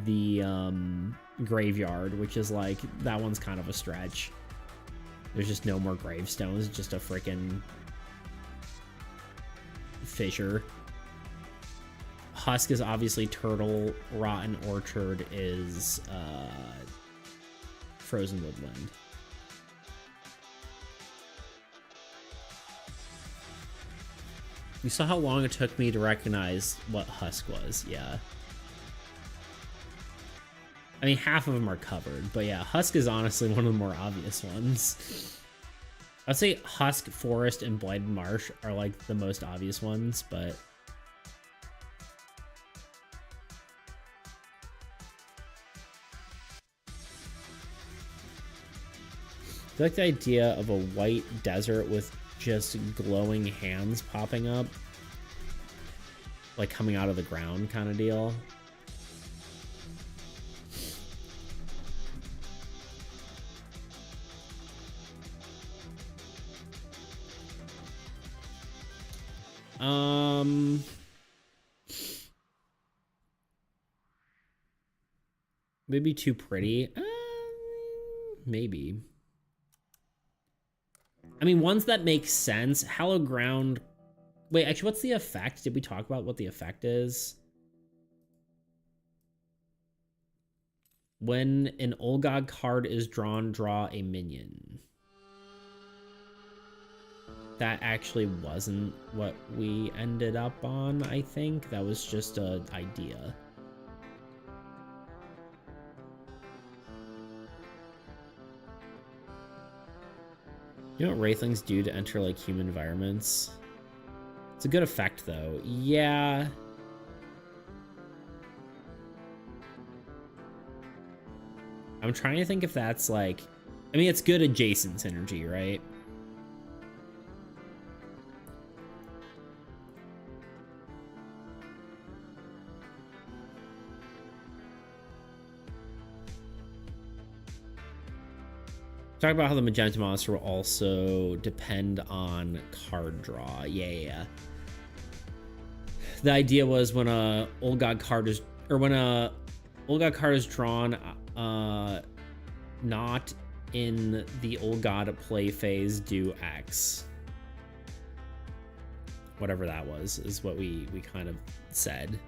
the graveyard, which is like, that one's kind of a stretch. There's just no more gravestones, just a freaking fissure. Husk is obviously turtle. Rotten Orchard is frozen woodland. You saw how long it took me to recognize what Husk was. Yeah. I mean, half of them are covered, but yeah, Husk is honestly one of the more obvious ones. I'd say Husk, Forest, and Blighted Marsh are like the most obvious ones, but... I like the idea of a white desert with just glowing hands popping up, like coming out of the ground kind of deal. Maybe too pretty. Maybe. I mean, ones that make sense. Hallowed Ground. Wait, actually, what's the effect? Did we talk about what the effect is? When an Olgog card is drawn, draw a minion. that actually wasn't what we ended up on, I think. That was just an idea. You know what wraithlings do to enter like human environments? It's a good effect though. Yeah. I'm trying to think if that's like, I mean, it's good adjacent synergy, right? Talk about how the magenta monster will also depend on card draw. Yeah. The idea was when a old god card is, or when a old god card is drawn, not in the old god play phase, do X. Whatever that was, is what we kind of said.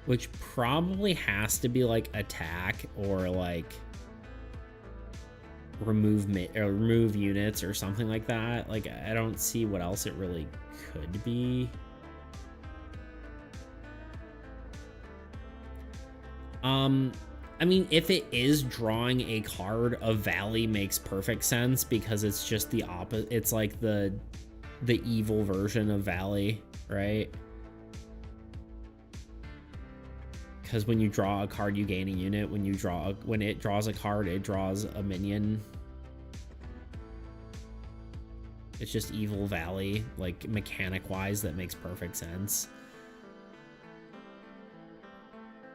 Which probably has to be like attack or like remove units or something like that. Like, I don't see what else it really could be. I mean, if it is drawing a card, a Valley makes perfect sense because it's just the opposite. It's like the evil version of Valley, right? Because when you draw a card, you gain a unit. When it draws a card, it draws a minion. It's just evil Valley, like mechanic-wise, that makes perfect sense.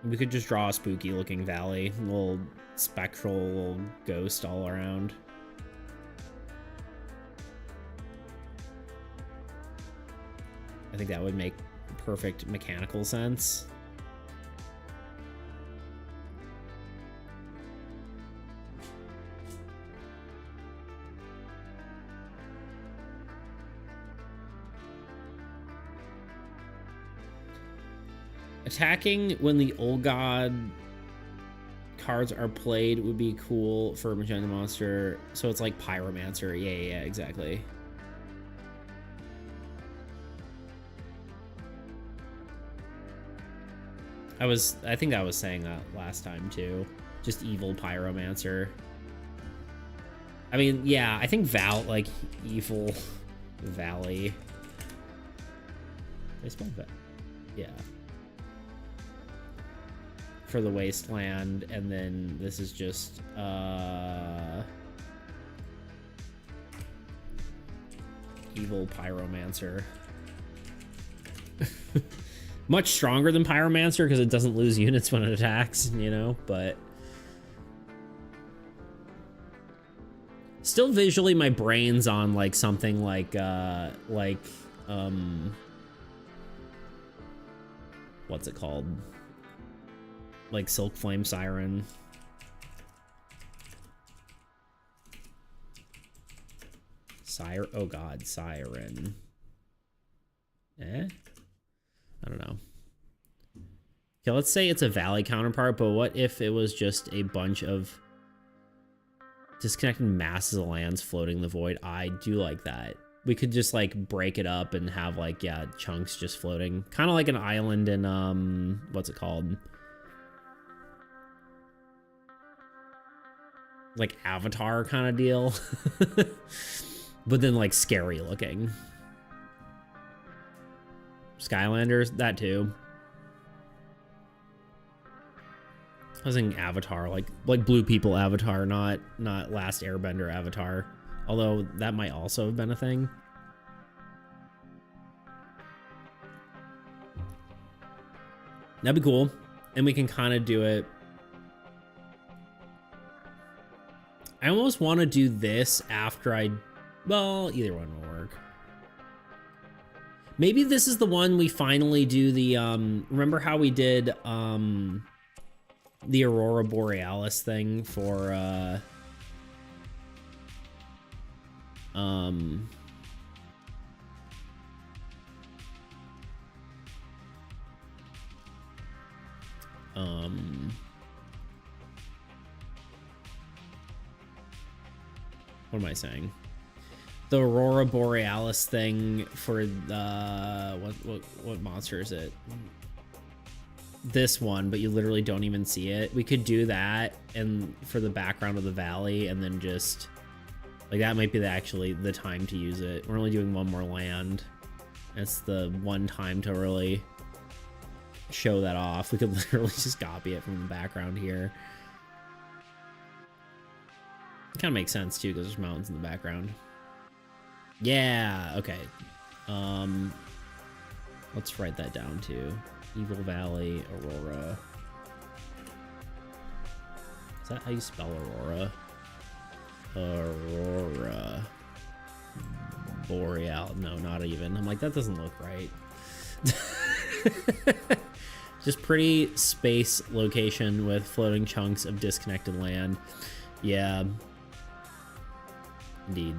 We could just draw a spooky-looking Valley, a little spectral little ghost all around. I think that would make perfect mechanical sense. Attacking when the old god cards are played would be cool for a magenta monster. So it's like Pyromancer. Yeah, exactly. I think I was saying that last time too. Just evil Pyromancer. I mean, yeah, I think evil Valley. I spelled that. Yeah. For the wasteland, and then this is just evil Pyromancer. Much stronger than Pyromancer because it doesn't lose units when it attacks, you know, but still visually my brain's on like something like what's it called? Like Silk Flame Siren. Oh god, Siren. I don't know. Okay, let's say it's a Valley counterpart, but what if it was just a bunch of disconnected masses of lands floating in the void? I do like that. We could just like break it up and have like, yeah, chunks just floating. Kind of like an island in, what's it called? Like Avatar kind of deal. But then like scary looking. Skylanders, that too. I was thinking Avatar, like Blue People Avatar, not Last Airbender Avatar. Although that might also have been a thing. That'd be cool. And we can kind of do it. I almost want to do this after well, either one will work. Maybe this is the one we finally do the, remember how we did, the Aurora Borealis thing for, What am I saying? The Aurora Borealis thing for the what monster is it? This one, but you literally don't even see it. We could do that and for the background of the valley, and then just like that might be actually the time to use it. We're only doing one more land. That's the one time to really show that off. We could literally just copy it from the background here. It kind of makes sense too because there's mountains in the background. Yeah, okay. Let's write that down too. Evil Valley, Aurora. Is that how you spell Aurora? Aurora Boreal. No, not even. I'm like, that doesn't look right. Just pretty space location with floating chunks of disconnected land. Yeah. Indeed.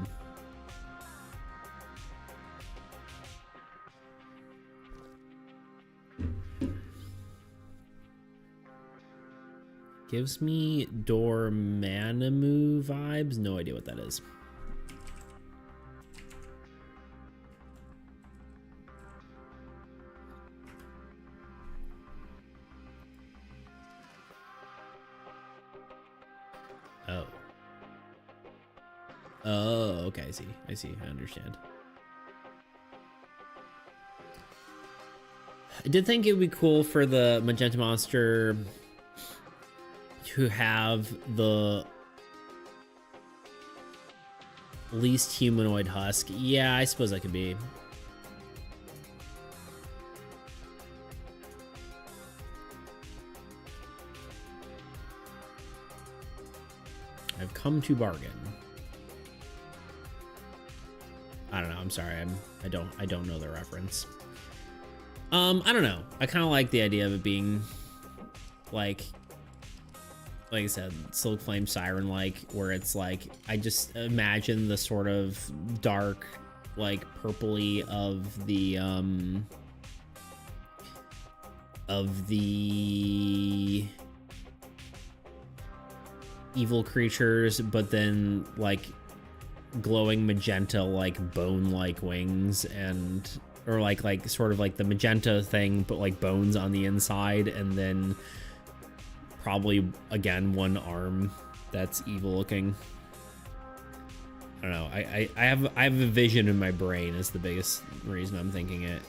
Gives me Dormammu vibes. No idea what that is. Oh. Oh, okay, I see. I see. I understand. I did think it would be cool for the Magenta Monster to have the least humanoid husk. Yeah, I suppose that could be. I've come to bargain. I don't know. I'm sorry. I don't know the reference. I don't know. I kind of like the idea of it being like I said, Silk Flame Siren, like, where it's like, I just imagine the sort of dark, like, purpley of the evil creatures, but then, like, glowing magenta, like, bone-like wings, and, or like, sort of like the magenta thing, but, like, bones on the inside, and then probably again one arm that's evil looking. I don't know. I have a vision in my brain is the biggest reason I'm thinking it.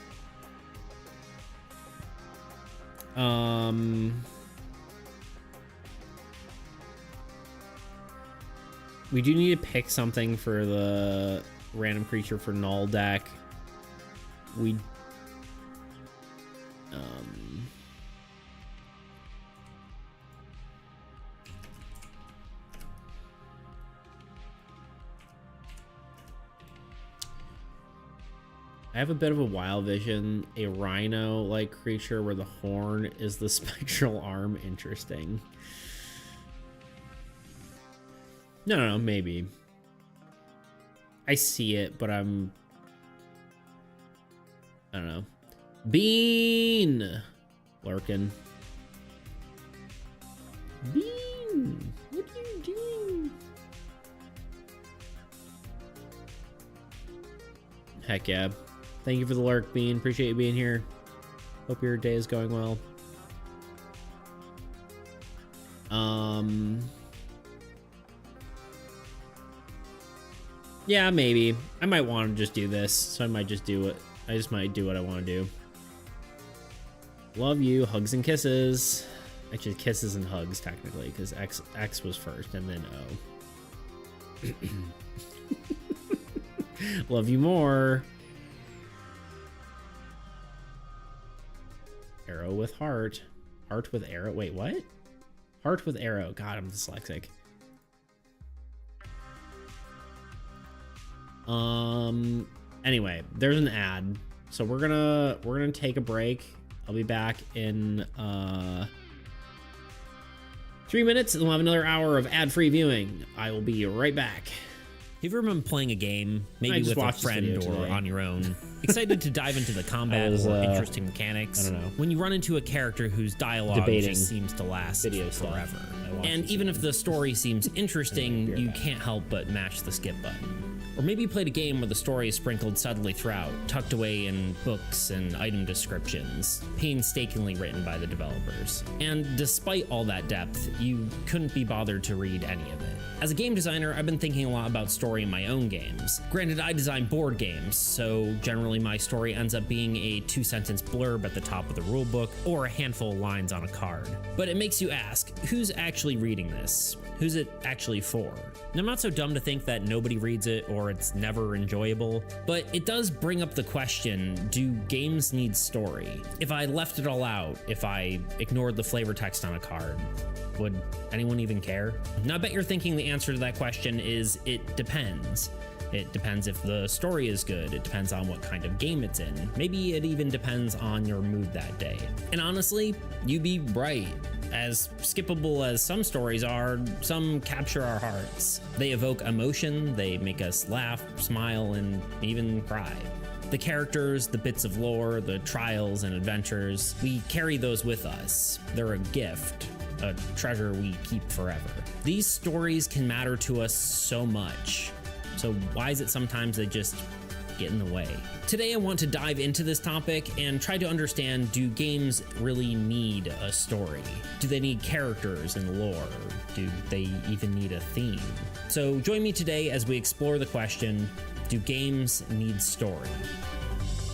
We do need to pick something for the random creature for null deck. We I have a bit of a wild vision, a rhino-like creature where the horn is the spectral arm. Interesting. No, maybe. I see it, but I don't know. Bean! Lurkin. Bean! What are you doing? Heck yeah. Thank you for the lurk, Bean. Appreciate you being here. Hope your day is going well. Yeah, maybe. I might want to just do this, so I might just do it. I just might do what I want to do. Love you. Hugs and kisses. Actually, kisses and hugs, technically, because X was first, and then O. Love you more. Arrow with heart. Heart with arrow. Wait, what? Heart with arrow. God, I'm dyslexic. Anyway, there's an ad. So we're gonna take a break. I'll be back in 3 minutes and we'll have another hour of ad-free viewing. I will be right back. Have you ever been playing a game, I maybe just with a watched this friend video or today. on your own, excited to dive into the combat was, or interesting mechanics? I don't know. When you run into a character whose dialogue Debating just seems to last video stuff. forever. I watched And this even one. if the story seems interesting, Be right you back. can't help but mash the skip button. Or maybe you played a game where the story is sprinkled subtly throughout, tucked away in books and item descriptions, painstakingly written by the developers. And despite all that depth, you couldn't be bothered to read any of it. As a game designer, I've been thinking a lot about story in my own games. Granted, I design board games, so generally my story ends up being a 2-sentence blurb at the top of the rulebook or a handful of lines on a card. But it makes you ask, who's actually reading this? Who's it actually for? And I'm not so dumb to think that nobody reads it or it's never enjoyable, but it does bring up the question, do games need story? If I left it all out, if I ignored the flavor text on a card, would anyone even care? Now I bet you're thinking the answer to that question is it depends. It depends if the story is good. It depends on what kind of game it's in. Maybe it even depends on your mood that day. And honestly, you'd be right. As skippable as some stories are, some capture our hearts. They evoke emotion, they make us laugh, smile, and even cry. The characters, the bits of lore, the trials and adventures, we carry those with us. They're a gift, a treasure we keep forever. These stories can matter to us so much. So why is it sometimes they just get in the way? Today I want to dive into this topic and try to understand, do games really need a story? Do they need characters and lore? Do they even need a theme? So join me today as we explore the question, do games need story?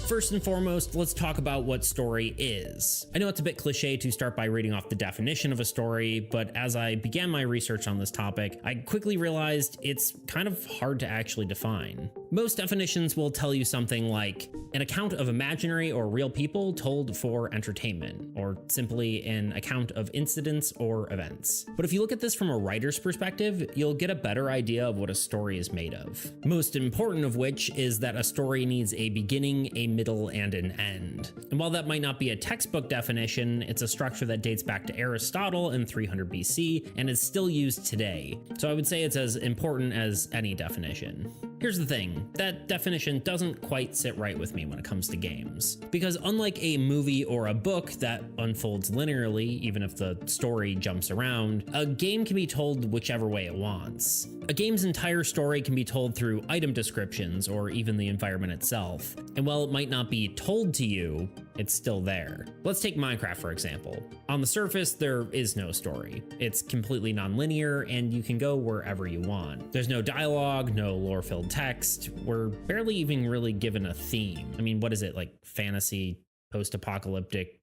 First and foremost, let's talk about what story is. I know it's a bit cliche to start by reading off the definition of a story, but as I began my research on this topic, I quickly realized it's kind of hard to actually define. Most definitions will tell you something like an account of imaginary or real people told for entertainment, or simply an account of incidents or events. But if you look at this from a writer's perspective, you'll get a better idea of what a story is made of. Most important of which is that a story needs a beginning, a middle, and an end. And while that might not be a textbook definition, it's a structure that dates back to Aristotle in 300 BC and is still used today. So I would say it's as important as any definition. Here's the thing, that definition doesn't quite sit right with me when it comes to games. Because unlike a movie or a book that unfolds linearly, even if the story jumps around, a game can be told whichever way it wants. A game's entire story can be told through item descriptions or even the environment itself. And while it might not be told to you, it's still there. Let's take Minecraft for example. On the surface, there is no story. It's completely non-linear and you can go wherever you want. There's no dialogue, no lore-filled text. We're barely even really given a theme. I mean, what is it, like fantasy, post-apocalyptic,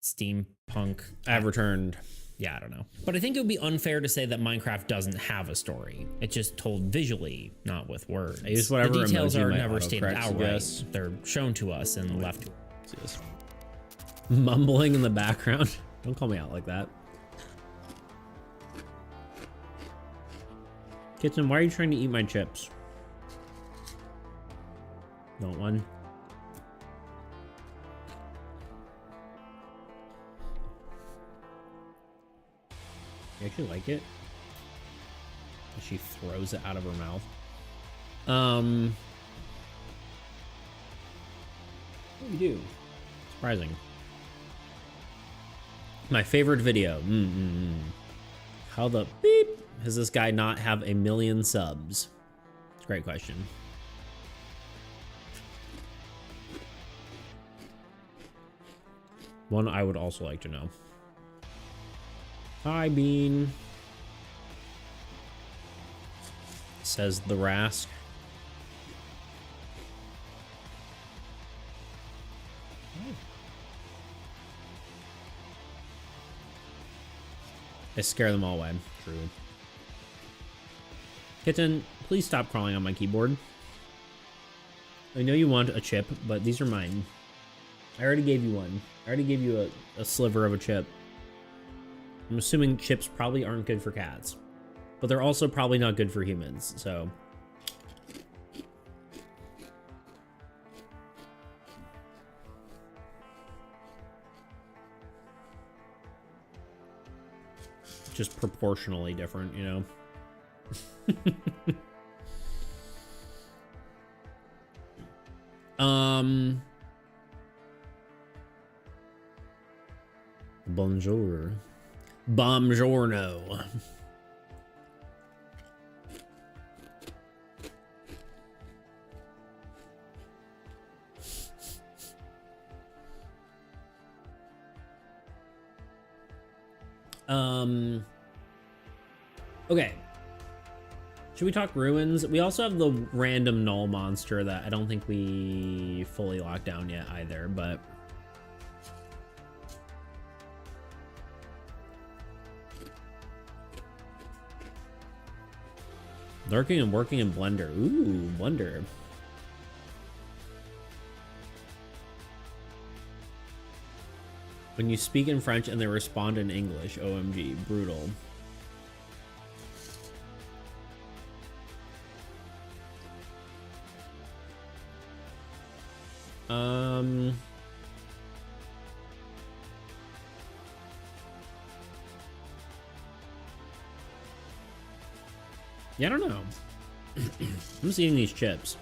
steampunk? I've returned. Yeah, I don't know. But I think it would be unfair to say that Minecraft doesn't have a story. It's just told visually, not with words. I use whatever the details emoji are my never stated autocorrect outright. suggests. They're shown to us and left to See this? Mumbling in the background. Don't call me out like that. Kitten, why are you trying to eat my chips? Don't one. You actually like it? She throws it out of her mouth. What do you do? Surprising. My favorite video. How the beep does this guy not have 1 million subs? It's a great question. One I would also like to know. Hi, Bean. Says the Rask. I scare them all away. True. Kitten, please stop crawling on my keyboard. I know you want a chip, but these are mine. I already gave you one. I already gave you a sliver of a chip. I'm assuming chips probably aren't good for cats, but they're also probably not good for humans, so. Just proportionally different, you know? Um, bonjour. Buongiorno. Okay. Should we talk ruins? We also have the random null monster that I don't think we fully locked down yet either, but lurking and working in Blender. Ooh, Blender. When you speak in French and they respond in English, OMG, brutal. Yeah, I don't know. I'm just eating these chips.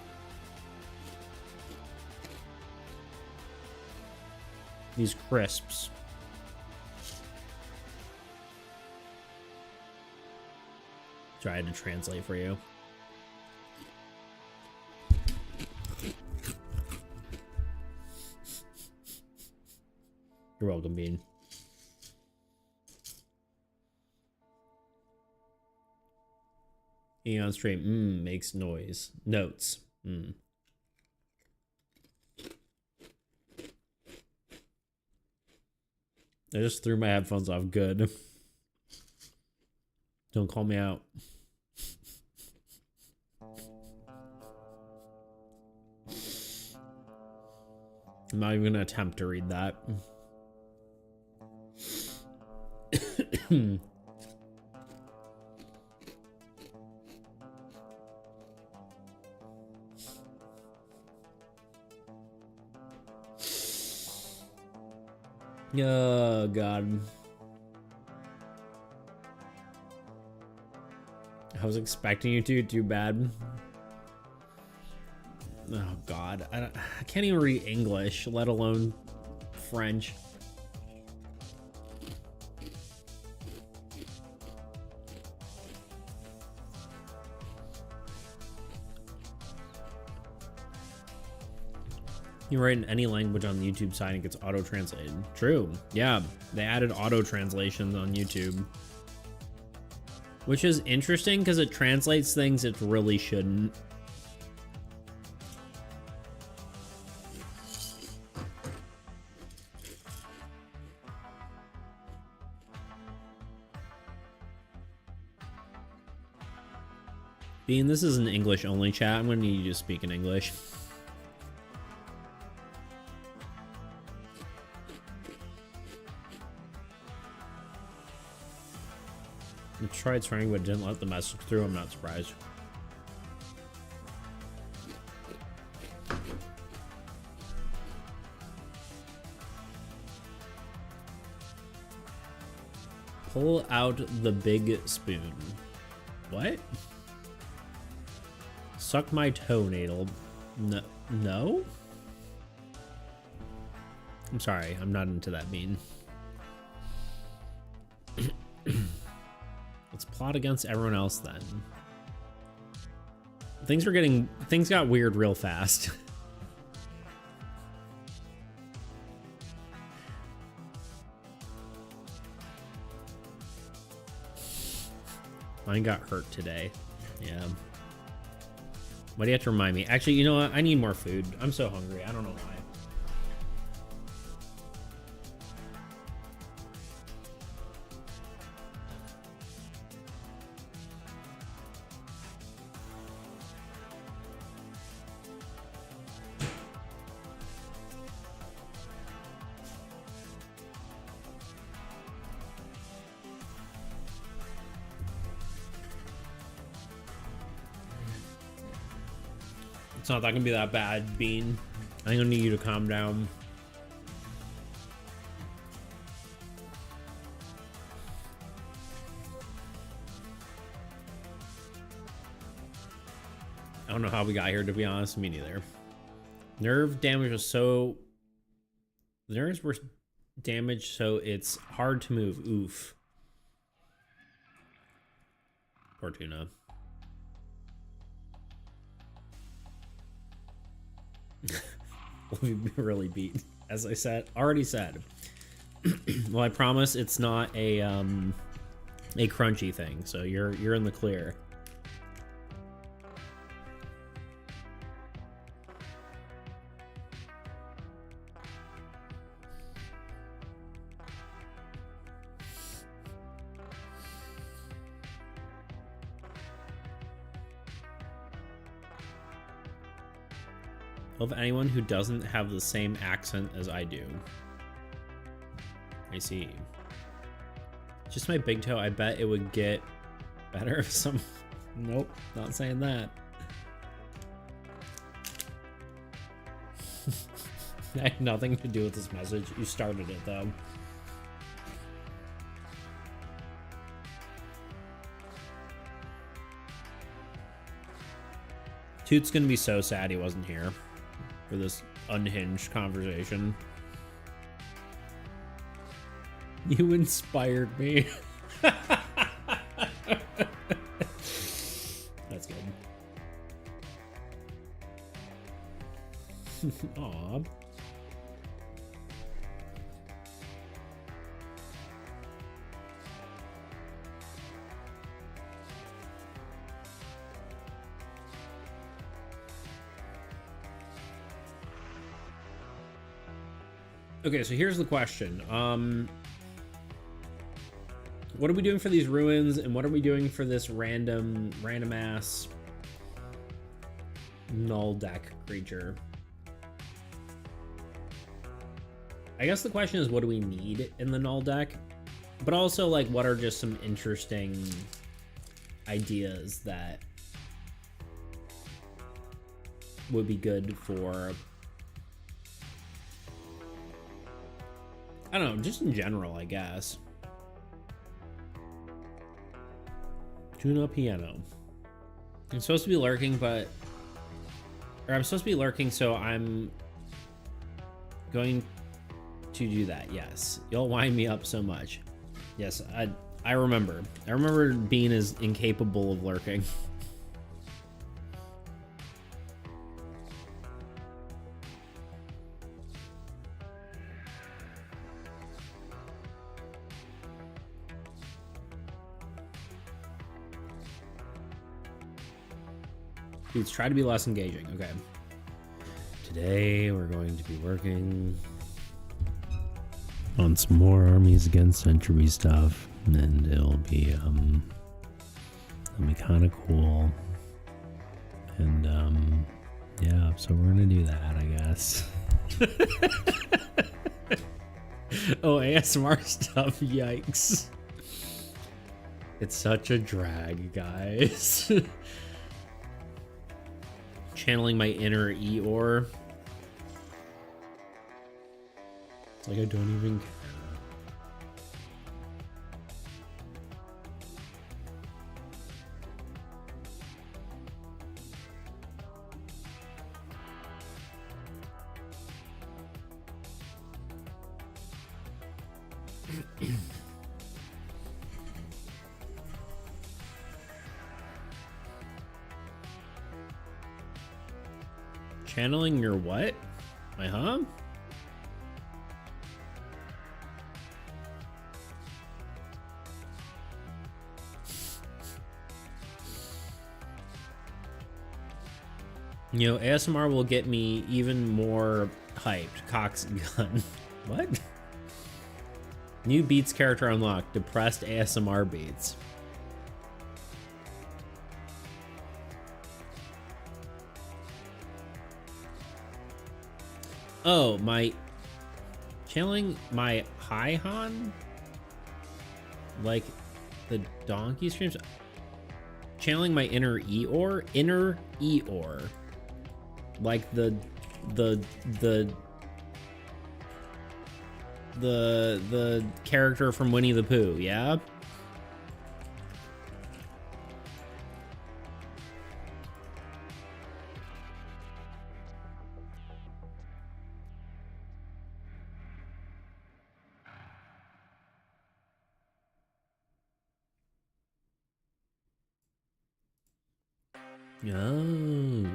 These crisps. Try to translate for you. You're welcome, Bean. Eating on stream, makes noise. Notes. I just threw my headphones off. Good. Don't call me out. I'm not even gonna attempt to read that. Oh, God. I was expecting you to. Too bad. Oh, God. I can't even read English, let alone French. You write in any language on the YouTube side and it gets auto-translated. True. Yeah, they added auto-translations on YouTube. Which is interesting because it translates things it really shouldn't. Being this is an English-only chat, I'm going to need you to speak in English. I tried trying, but didn't let the message through. I'm not surprised. Pull out the big spoon. What? Suck my toenail. No. No? I'm sorry. I'm not into that meme. Let's plot against everyone else then. Things got weird real fast. Mine got hurt today. Yeah. Why do you have to remind me? Actually, you know what? I need more food. I'm so hungry. I don't know why. It's not that gonna be that bad, Bean. I'm gonna need you to calm down. I don't know how we got here, to be honest. Me neither. Nerve damage was so... The nerves were damaged, so it's hard to move. Oof. Poor Tuna. We'll be really beat, as I said. Already said. Well, I promise it's not a crunchy thing, so you're in the clear. Love anyone who doesn't have the same accent as I do. I see. Just my big toe. I bet it would get better if some... Nope, not saying that. I had nothing to do with this message. You started it, though. Toot's gonna be so sad he wasn't here for this unhinged conversation. You inspired me. That's good. Aw. Okay, so here's the question. What are we doing for these ruins, and what are we doing for this random ass null deck creature? I guess the question is, what do we need in the null deck? But also, like, what are just some interesting ideas that would be good for... I don't know, just in general, I guess. Juno Piano. I'm supposed to be lurking, but... Or I'm supposed to be lurking, so I'm going to do that, yes. You'll wind me up so much. Yes, I remember. I remember being as incapable of lurking. Please try to be less engaging. Okay. Today we're going to be working on some more armies against Century stuff, and it'll be kind of cool. And yeah, so we're gonna do that, I guess. Oh, ASMR stuff. Yikes. It's such a drag, guys. Channeling my inner Eeyore. It's like I don't even care. Channeling your what? My huh? You know, ASMR will get me even more hyped. Cox gun. What? New Beats character unlocked. Depressed ASMR beats. Oh, my... Channeling my Hi-Han? Like the donkey streams? Channeling my inner Eeyore? Inner Eeyore. Like the character from Winnie the Pooh, yeah? Oh.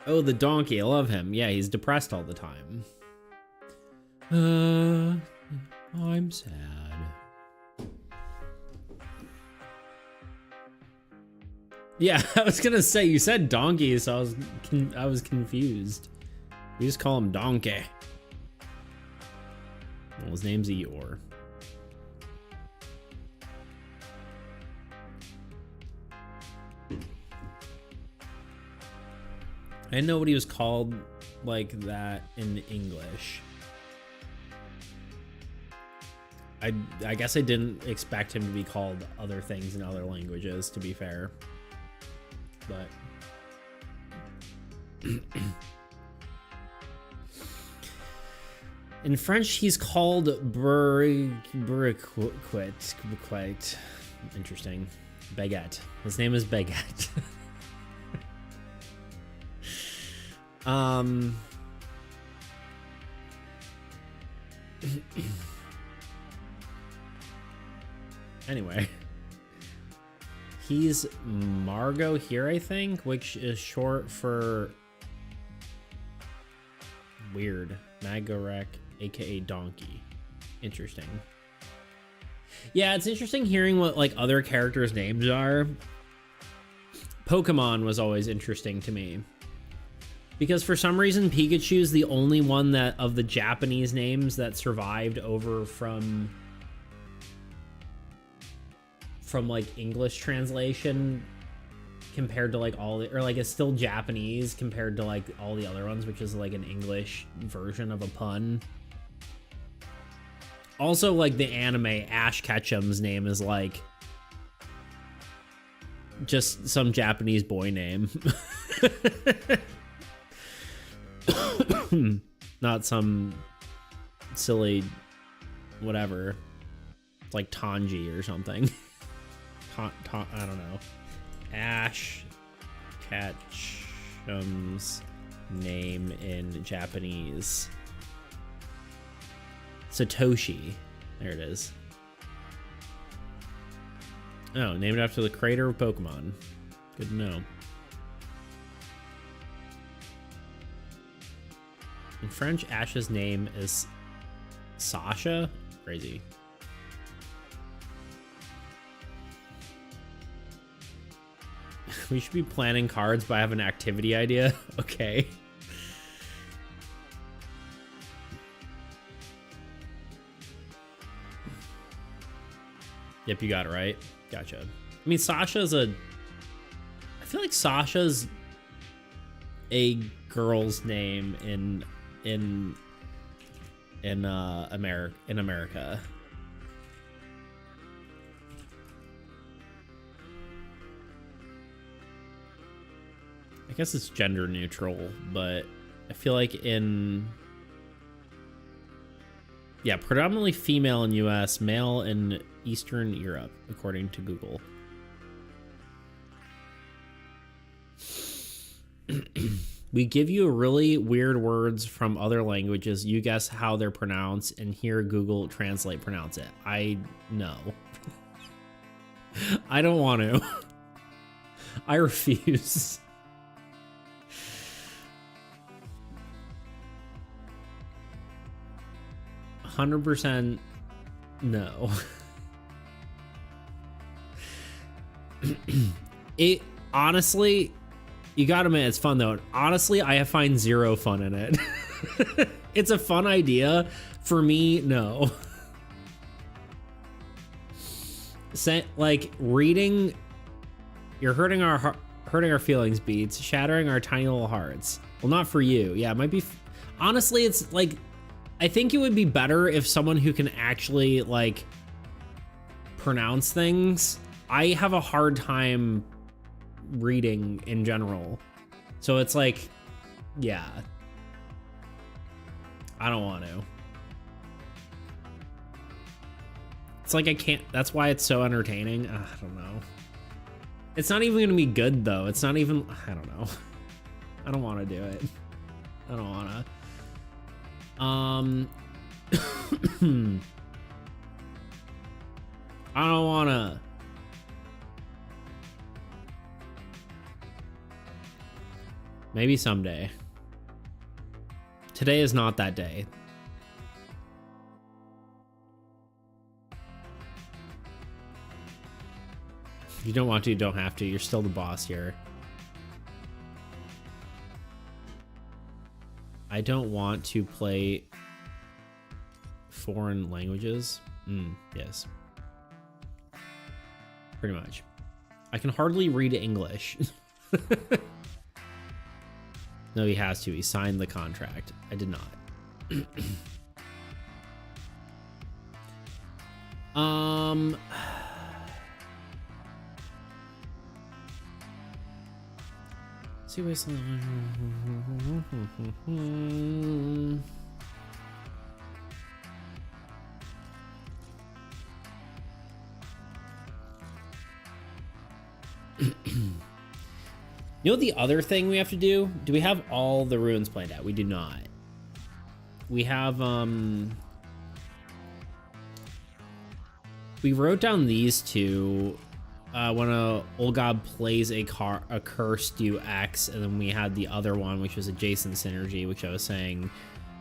Oh, the donkey. I love him. Yeah, he's depressed all the time. I'm sad. Yeah, I was gonna say, you said donkey, so I was confused. We just call him Donkey. Well, his name's Eeyore. I didn't know what he was called like that in English. I guess I didn't expect him to be called other things in other languages, to be fair. But in French, he's called quite interesting. Baguette. His name is Baguette. Anyway, he's Margot here, I think, which is short for weird. Magorek, aka Donkey. Interesting. Yeah, it's interesting hearing what like other characters' names are. Pokemon was always interesting to me, because for some reason Pikachu's the only one that of the Japanese names that survived over from like English translation compared to like all the, or like it's still Japanese compared to like all the other ones, which is like an English version of a pun. Also, like the anime, Ash Ketchum's name is like just some Japanese boy name. Not some silly whatever. It's like Tanji or something. I don't know. Ash Ketchum's name in Japanese. Satoshi. There it is. Oh, named after the creator of Pokemon. Good to know. In French, Ash's name is Sasha. Crazy. We should be planning cards, but I have an activity idea. Okay. Yep, you got it right. Gotcha. I mean, Sasha's a... I feel like Sasha's a girl's name in America. I guess it's gender neutral, but I feel like predominantly female in US, male in Eastern Europe, according to Google. We give you really weird words from other languages. You guess how they're pronounced, and here Google Translate pronounce it. I know. I don't want to. I refuse. %, no. It honestly, you gotta admit, it's fun though. Honestly, I find zero fun in it. It's a fun idea. For me, no. Like reading, you're hurting our feelings, Beats, shattering our tiny little hearts. Well, not for you. Yeah, it might be. Honestly, it's like, I think it would be better if someone who can actually like pronounce things. I have a hard time reading in general, so it's like, yeah, I don't want to. It's like I can't. That's why it's so entertaining. I don't know. It's not even gonna be good though. It's not even. I don't know. I don't want to do it. I don't want to. I don't wanna. Maybe someday. Today is not that day. If you don't want to, you don't have to. You're still the boss here. I don't want to play foreign languages. Yes. Pretty much. I can hardly read English. No, he has to. He signed the contract. I did not. See what's You know the other thing we have to do? Do we have all the ruins planned out? We do not. We have, we wrote down these two. When a old god plays a curse, do X, and then we had the other one, which was adjacent synergy, which I was saying,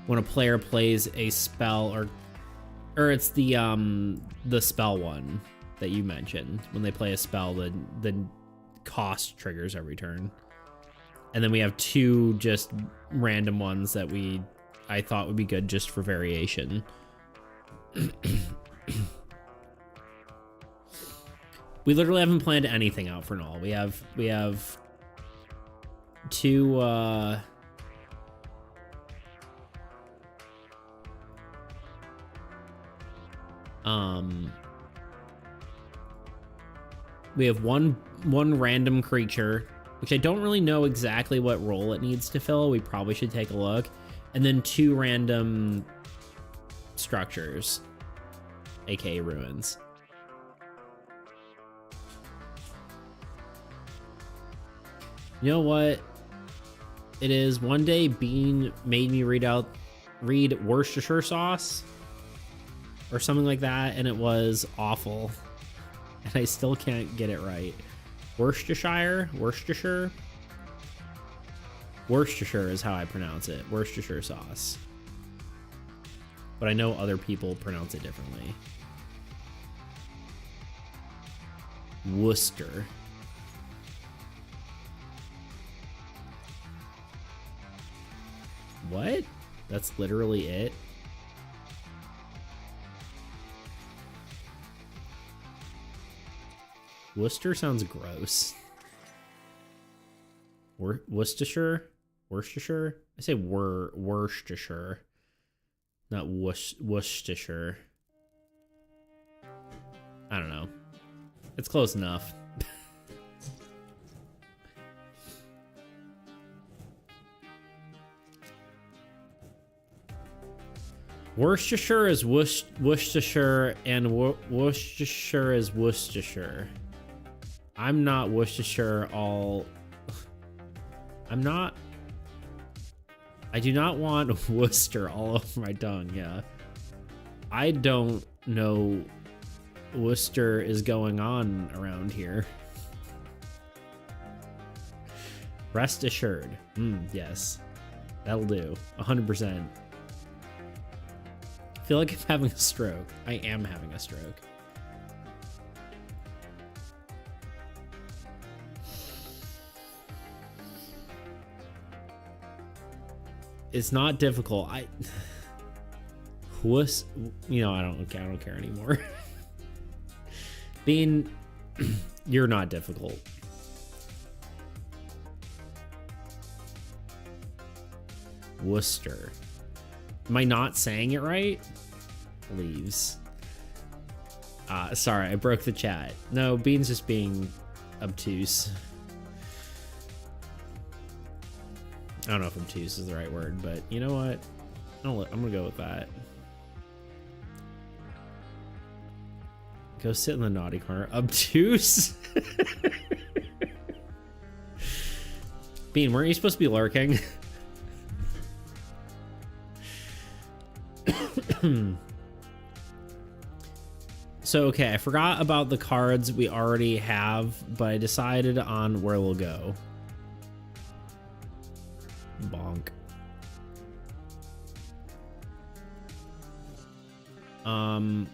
when a player plays a spell, or it's the spell one that you mentioned. When they play a spell, the cost triggers every turn. And then we have two just random ones that I thought would be good just for variation. We literally haven't planned anything out for Null. We have two we have one random creature, which I don't really know exactly what role it needs to fill. We probably should take a look. And then two random structures, aka ruins. You know what it is? One day Bean made me read Worcestershire sauce or something like that, and it was awful. And I still can't get it right. Worcestershire is how I pronounce it. Worcestershire sauce. But I know other people pronounce it differently. Worcester. What? That's literally it? Worcester sounds gross. Worcestershire? Worcestershire? I say Worcestershire. Not Worcestershire. I don't know. It's close enough. Worcestershire is Worcestershire, and Worcestershire is Worcestershire. I'm not Worcestershire all... I do not want Worcester all over my tongue, yeah. I don't know Worcester is going on around here. Rest assured. Yes. That'll do. 100%. I feel like I'm having a stroke. I am having a stroke. It's not difficult. I don't care anymore. Being, you're not difficult. Worcester. Am I not saying it right? Leaves. Sorry, I broke the chat. No, Bean's just being obtuse. I don't know if obtuse is the right word, but you know what? I'm gonna go with that. Go sit in the naughty corner. Obtuse? Bean, weren't you supposed to be lurking? So, okay, I forgot about the cards we already have, but I decided on where we'll go. I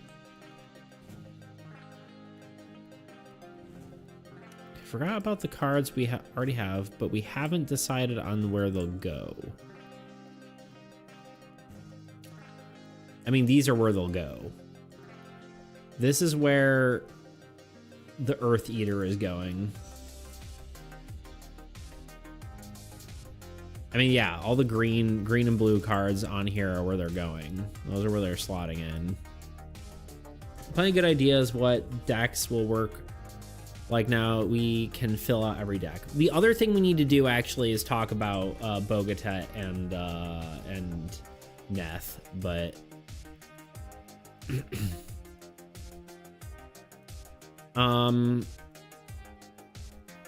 forgot about the cards we already have, but we haven't decided on where they'll go. I mean, these are where they'll go. This is where the Earth Eater is going. I mean, yeah, all the green and blue cards on here are where they're going. Those are where they're slotting in. Plenty of good ideas what decks will work. Like now we can fill out every deck. The other thing we need to do actually is talk about Bogatet and Neth, but I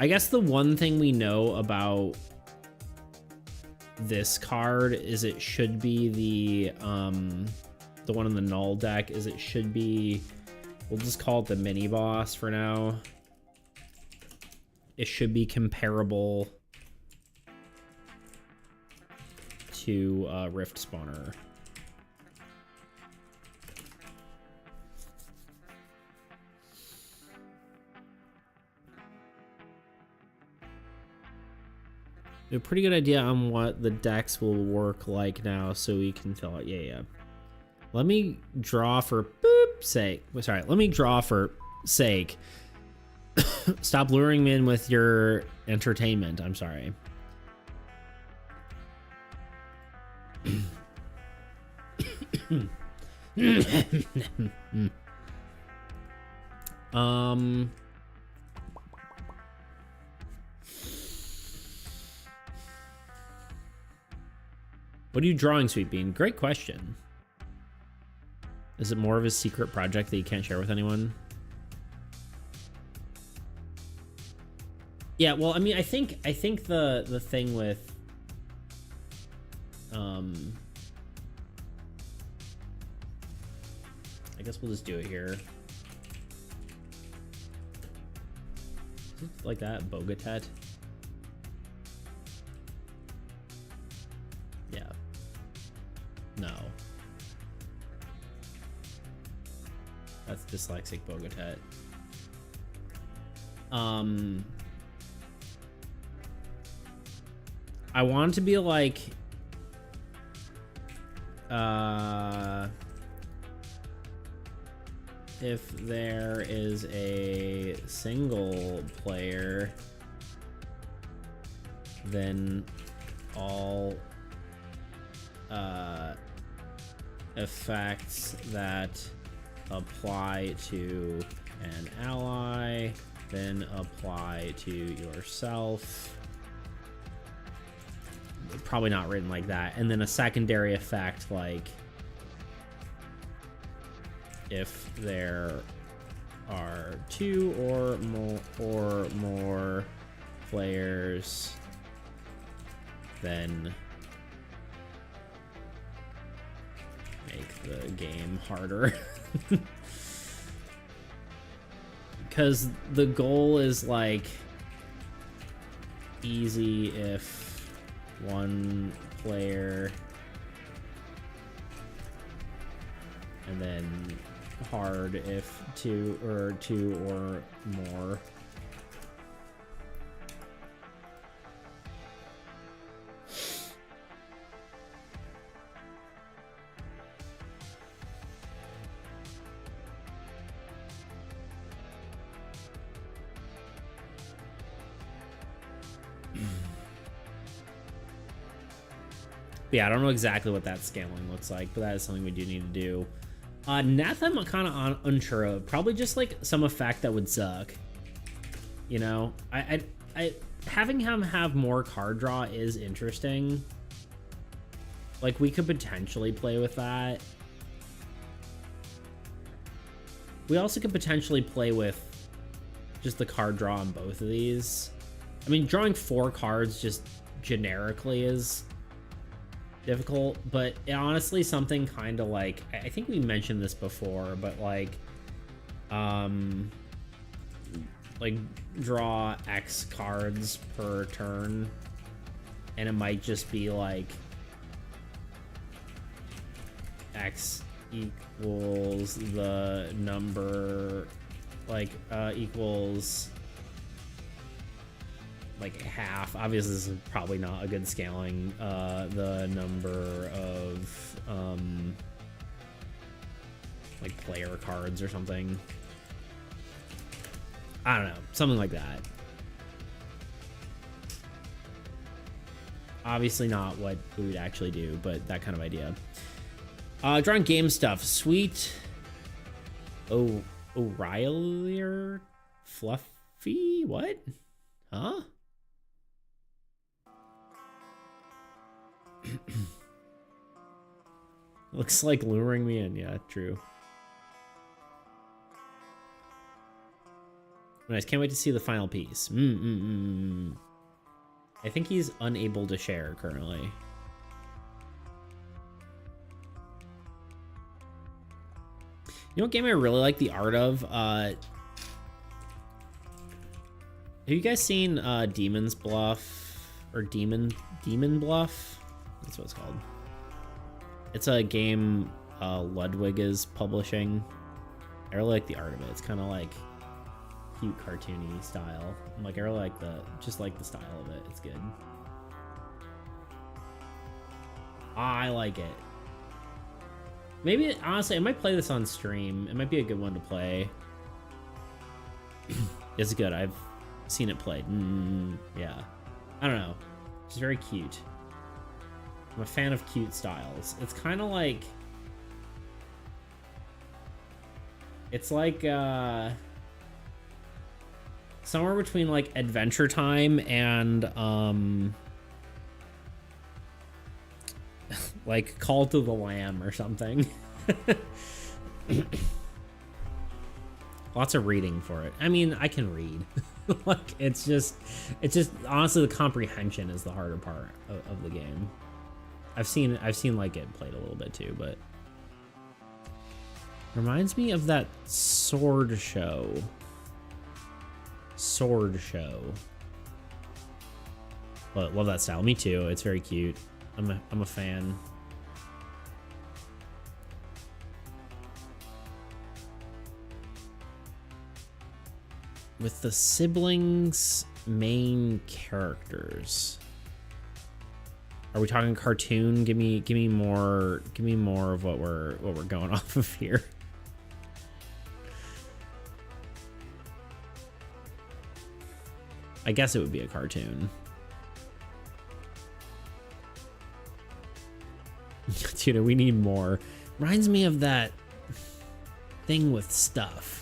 guess the one thing we know about this card is it should be the one in the null deck is it should be, we'll just call it the mini boss for now. It should be comparable to Rift Spawner. A pretty good idea on what the decks will work like now, so we can fill out. Yeah. Let me draw for sake. Sorry, let me draw for sake. Stop luring me in with your entertainment. I'm sorry. What are you drawing, Sweet Bean? Great question. Is it more of a secret project that you can't share with anyone? Yeah, well, I mean, I think the thing with I guess we'll just do it here. Is it like that, Bogatet? Yeah. No. That's dyslexic Bogatet. I want to be like if there is a single player, then all effects that apply to an ally then apply to yourself. Probably not written like that. And then a secondary effect, like if there are two or more players, then make the game harder. Because the goal is like easy if one player, and then hard if two or more. Yeah, I don't know exactly what that scaling looks like, but that is something we do need to do. Neth, I'm kind of unsure of. Probably just like some effect that would suck. You know, I having him have more card draw is interesting. Like we could potentially play with that. We also could potentially play with just the card draw on both of these. I mean, drawing 4 cards just generically is difficult, but honestly something kind of like, I think we mentioned this before, but like draw X cards per turn, and it might just be like X equals the number, like, equals like half. Obviously, this is probably not a good scaling. The number of like player cards or something. I don't know, something like that. Obviously not what we would actually do, but that kind of idea. Drawing game stuff. Sweet. Oh, O'Reilly Fluffy? What? Huh? Looks like luring me in. Yeah, true. Nice. Can't wait to see the final piece. I think he's unable to share currently. You know what game I really like the art of? Have you guys seen Demon's Bluff or Demon Bluff? That's what it's called. It's a game Ludwig is publishing. I really like the art of it. It's kind of like cute cartoony style. I really like the style of it. It's good. I like it. Maybe honestly I might play this on stream. It might be a good one to play. It's good. I've seen it played. Yeah, I don't know, it's very cute. I'm a fan of cute styles. It's kind of like, it's like somewhere between like Adventure Time and like Call to the Lamb or something. Lots of reading for it. I mean, I can read. Like it's just honestly the comprehension is the harder part of the game. I've seen like it played a little bit too, but reminds me of that sword show. But love that style. Me too. It's very cute. I'm a fan. With the siblings main characters, are we talking cartoon? Give me more of what we're going off of here. I guess it would be a cartoon. Dude, we need more. Reminds me of that thing with stuff.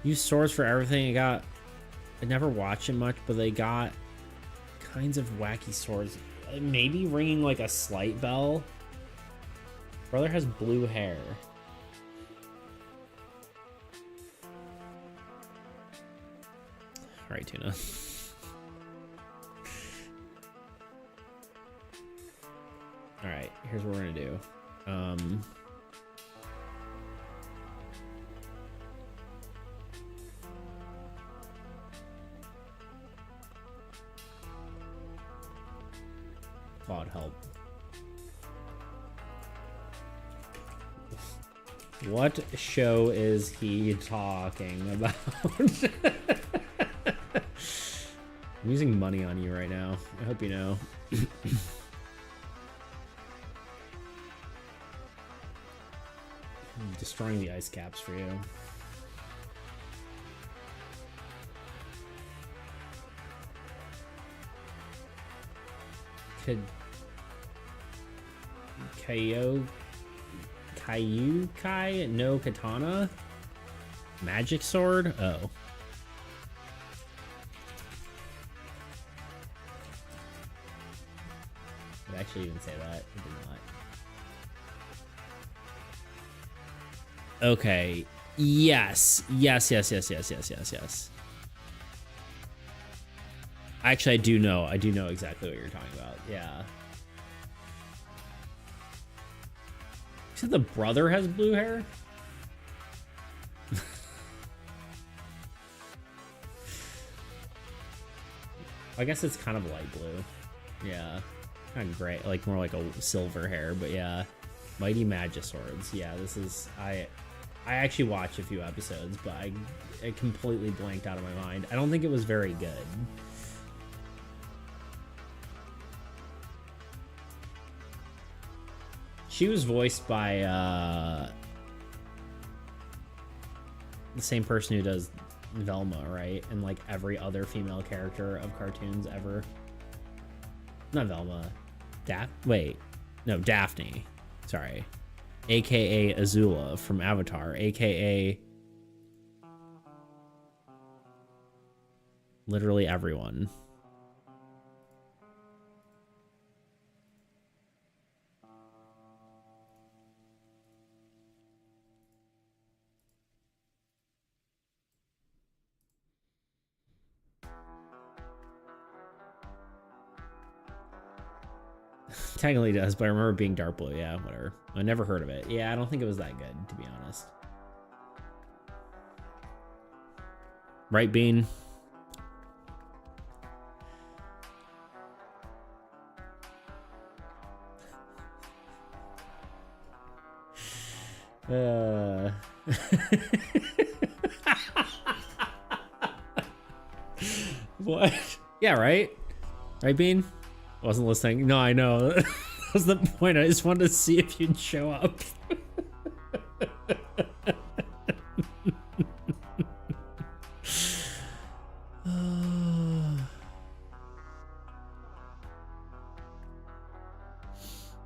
Use swords for everything. I never watched it much, but they got kinds of wacky swords. Maybe ringing like a slight bell. Brother has blue hair. All right, Tuna. All right, here's what we're gonna do. God help. What show is he talking about? I'm using money on you right now. I hope you know. I'm destroying the ice caps for you. Kayukai no Katana? Magic sword? Oh. Did I actually even say that? It did not. Okay. Yes. Yes. Actually, I do know exactly what you're talking about. Yeah. You said the brother has blue hair? I guess it's kind of light blue. Yeah. Kind of gray, like more like a silver hair, but yeah. Mighty Magiswords. Yeah, this is I actually watched a few episodes, but I completely blanked out of my mind. I don't think it was very good. She was voiced by the same person who does Velma, right? And like every other female character of cartoons ever. Not Velma. Daphne. Sorry. AKA Azula from Avatar. AKA literally everyone. Technically does, but I remember being dark blue. Yeah, whatever. I never heard of it. Yeah, I don't think it was that good, to be honest. Right, Bean? What? Yeah, right? Right, Bean? I wasn't listening. No, I know. That was the point. I just wanted to see if you'd show up.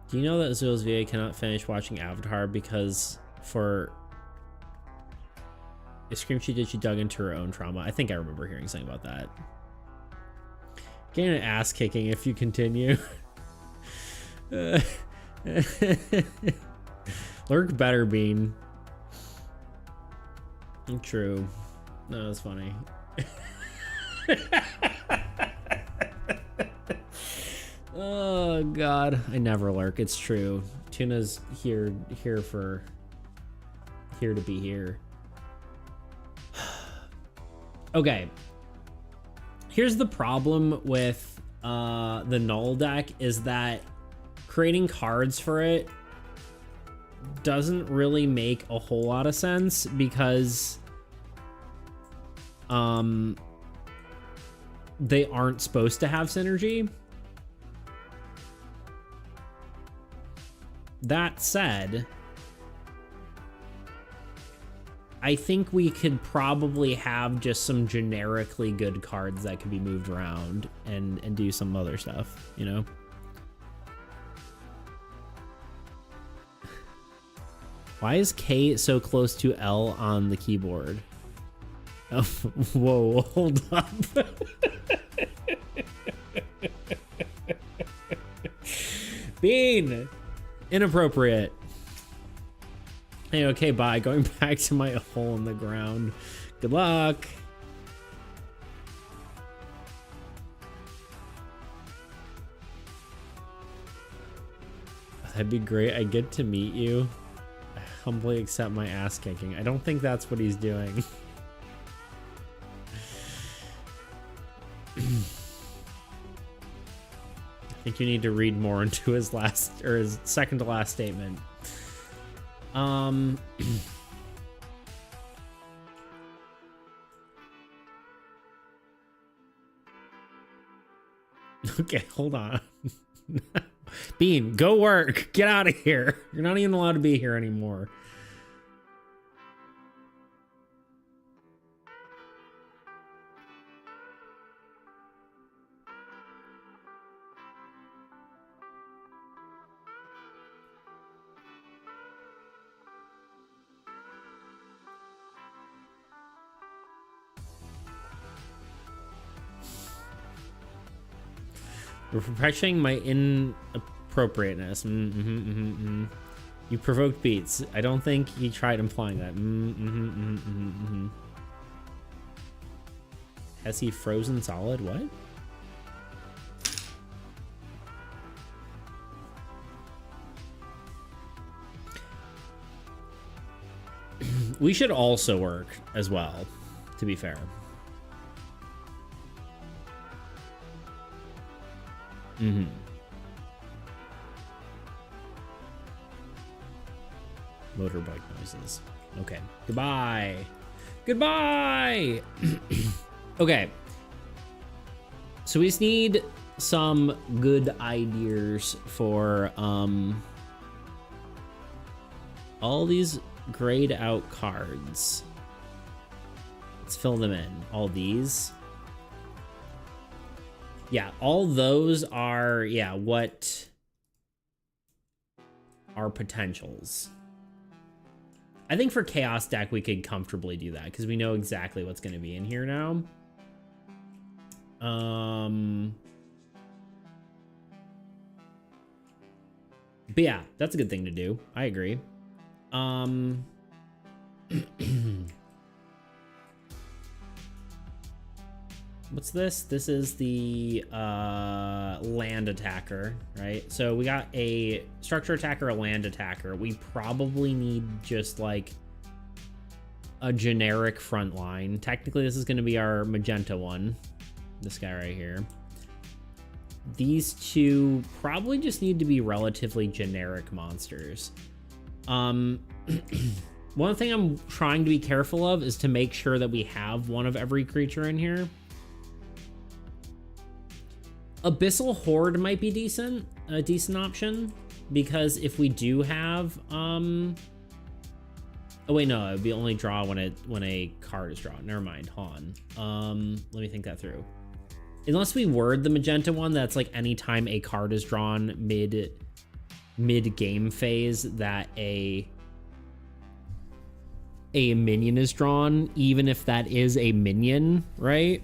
Do you know that Azula's VA cannot finish watching Avatar because for a scream she did, she dug into her own trauma? I think I remember hearing something about that. Getting an ass kicking if you continue. Lurk better, Bean. True. No, that's funny. Oh God, I never lurk. It's true. Tuna's here to be here. Okay. Here's the problem with the null deck is that creating cards for it doesn't really make a whole lot of sense because they aren't supposed to have synergy. That said, I think we could probably have just some generically good cards that could be moved around and do some other stuff, you know? Why is K so close to L on the keyboard? Oh, whoa, hold up. Bean! Inappropriate. Hey, okay, bye. Going back to my hole in the ground. Good luck. That'd be great. I get to meet you. I humbly accept my ass kicking. I don't think that's what he's doing. I think you need to read more into his last or his second to last statement. Okay, hold on. Bean, go work. Get out of here. You're not even allowed to be here anymore. We're perpetuating my inappropriateness. You provoked beats. I don't think he tried implying that. Has he frozen solid? What? We should also work as well, to be fair. Mm-hmm. Motorbike noises. Okay. Goodbye. Goodbye! Okay. So we just need some good ideas for all these grayed out cards. Let's fill them in. All these. Yeah, all those are, yeah, what are potentials. I think for Chaos deck, we could comfortably do that because we know exactly what's going to be in here now. But yeah, that's a good thing to do. I agree. What's this? This is the land attacker, right? So we got a structure attacker, a land attacker. We probably need just like a generic front line. Technically, this is going to be our magenta one. This guy right here. These two probably just need to be relatively generic monsters. One thing I'm trying to be careful of is to make sure that we have one of every creature in here. Abyssal Horde might be decent, a decent option, because if we do have, oh wait, no, it would be only draw when a card is drawn. Never mind, let me think that through. Unless we word the magenta one, that's like anytime a card is drawn mid game phase that a minion is drawn, even if that is a minion, right?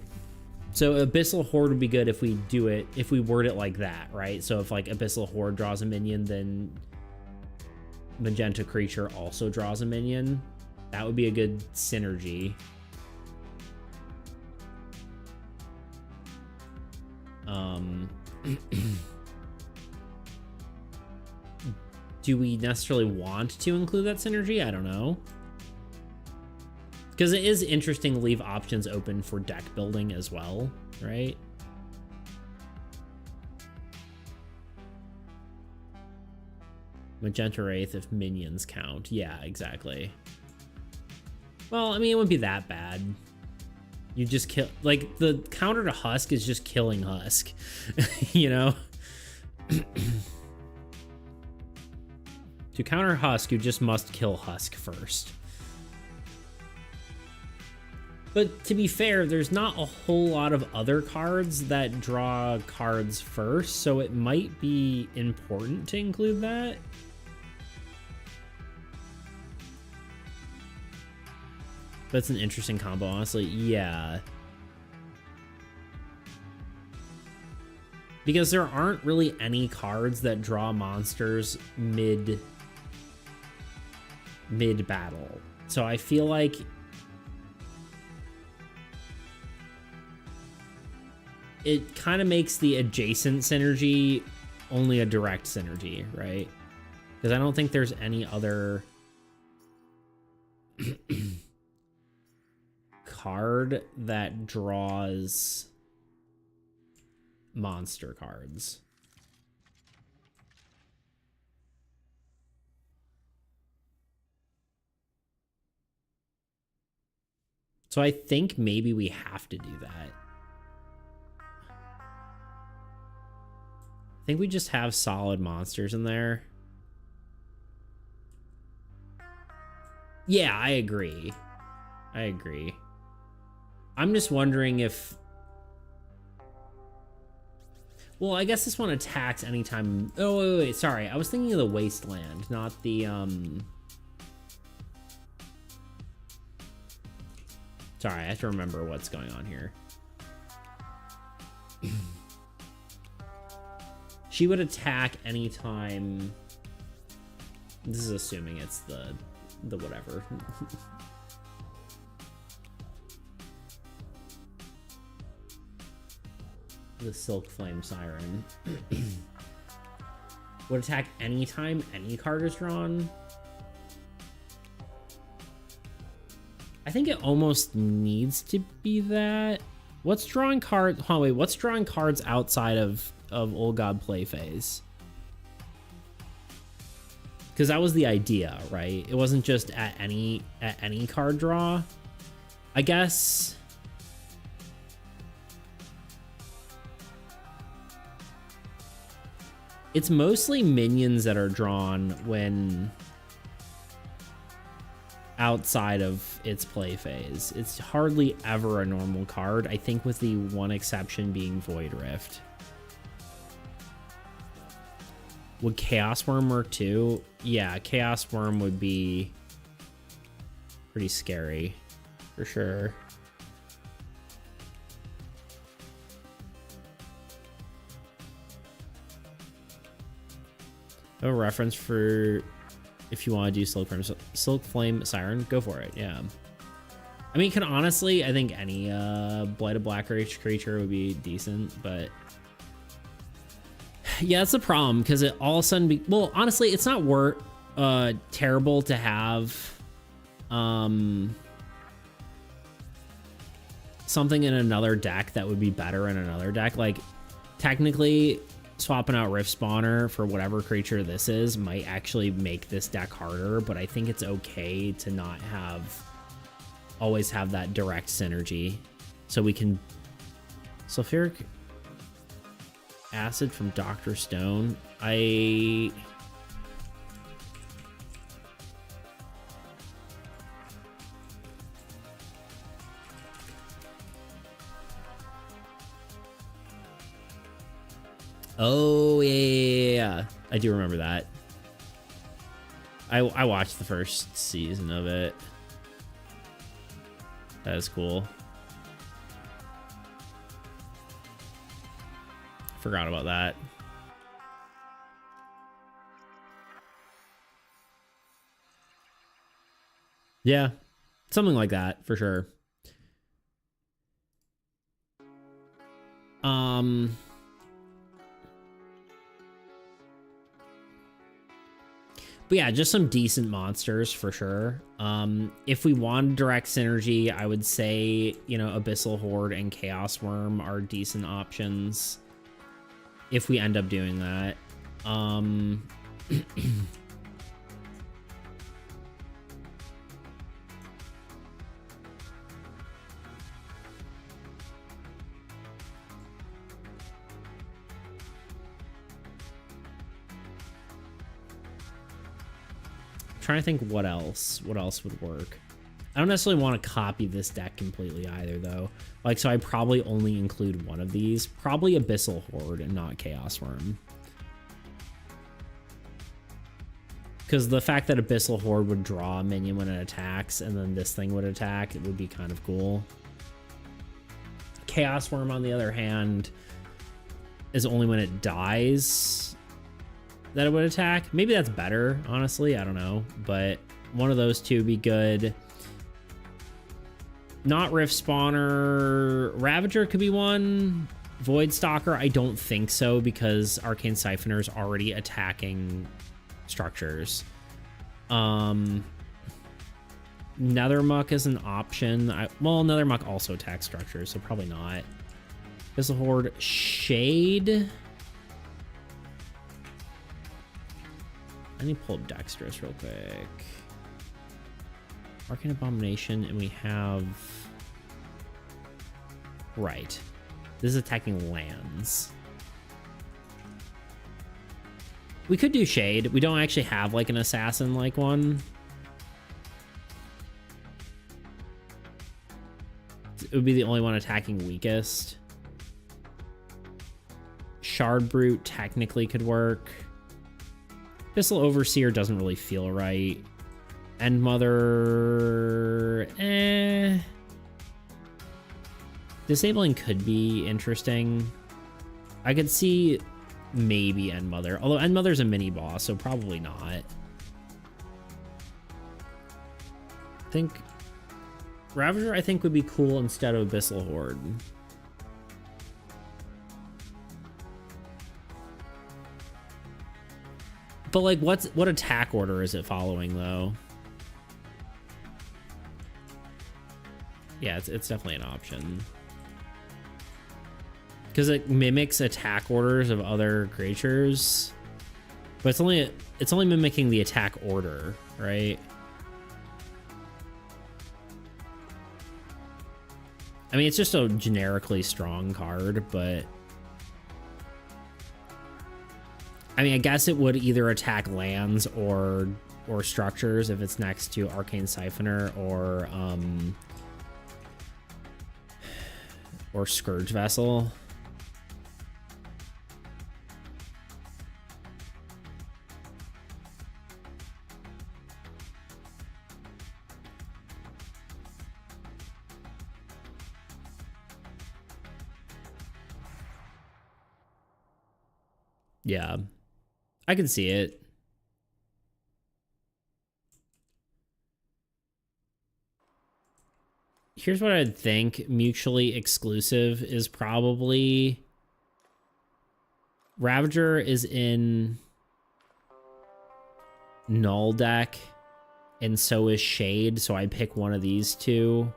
So Abyssal Horde would be good if we do it, if we word it like that, right? So if like Abyssal Horde draws a minion, then magenta creature also draws a minion. That would be a good synergy. Do we necessarily want to include that synergy? I don't know. Because it is interesting to leave options open for deck building as well, right? Magenta Wraith if minions count. Yeah, exactly. Well, I mean, it wouldn't be that bad. You just kill... Like, the counter to Husk is just killing Husk. You know? To counter Husk, you just must kill Husk first. But to be fair, there's not a whole lot of other cards that draw cards first, so it might be important to include that. That's an interesting combo, honestly. Yeah. Because there aren't really any cards that draw monsters mid-battle. So I feel like it kind of makes the adjacent synergy only a direct synergy, right? Because I don't think there's any other card that draws monster cards. So I think maybe we have to do that. I think we just have solid monsters in there. Yeah, I agree. I agree. I'm just wondering if... Well, I guess this one attacks anytime... Oh, wait, sorry. I was thinking of the Wasteland, not the... Sorry, I have to remember what's going on here. She would attack anytime... This is assuming it's the whatever. The Silk Flame Siren. Would attack anytime any card is drawn. I think it almost needs to be that. What's drawing cards? Oh, wait, what's drawing cards outside of Old God play phase? Because that was the idea, right? It wasn't just at any card draw. I guess. It's mostly minions that are drawn when outside of its play phase. It's hardly ever a normal card, I think, with the one exception being Void Rift. Would Chaos Worm work too? Yeah, Chaos Worm would be pretty scary, for sure. A reference for if you want to do Silk Flame Siren, go for it. Yeah. I mean, can honestly, I think any Blighted Black creature would be decent, but yeah, that's the problem, because it all of a sudden well, honestly, it's not terrible to have something in another deck that would be better in another deck. Like, technically, swapping out Rift Spawner for whatever creature this is might actually make this deck harder, but I think it's okay to not always have that direct synergy. So we can Sulfuric Acid from Dr. Stone. Oh, yeah. I do remember that. I watched the first season of it. That is cool. Forgot about that. Yeah. Something like that, for sure. But yeah, just some decent monsters for sure. If we want direct synergy, I would say, you know, Abyssal Horde and Chaos Worm are decent options if we end up doing that. Trying to think what else would work. I don't necessarily want to copy this deck completely either, though. Like, so I probably only include one of these, probably Abyssal Horde and not Chaos Worm, because the fact that Abyssal Horde would draw a minion when it attacks and then this thing would attack, it would be kind of cool. Chaos Worm, on the other hand, is only when it dies that it would attack. Maybe that's better, honestly, I don't know, but one of those two would be good. Not Rift Spawner. Ravager could be one. Void Stalker, I don't think so, because Arcane Siphoner is already attacking structures. Nethermuck is an option. Well, Nethermuck also attacks structures, so probably not. Abyssal Horde. Shade. I need to pull up Dexterous real quick. Arcane Abomination, and we have... Right. This is attacking lands. We could do Shade. We don't actually have, like, an assassin-like one. It would be the only one attacking weakest. Shard Brute technically could work. Pistol Overseer doesn't really feel right. End Mother, Disabling could be interesting. I could see maybe End Mother, although End Mother's a mini boss, so probably not. I think Ravager, I think, would be cool instead of Abyssal Horde. But, like, what attack order is it following, though? Yeah, it's definitely an option. Because it mimics attack orders of other creatures. But it's only mimicking the attack order, right? I mean, it's just a generically strong card, but I mean, I guess it would either attack lands or structures if it's next to Arcane Siphoner or Scourge Vessel. Yeah, I can see it. Here's what I'd think. Mutually exclusive is probably... Ravager is in Null deck, and so is Shade, so I pick one of these two.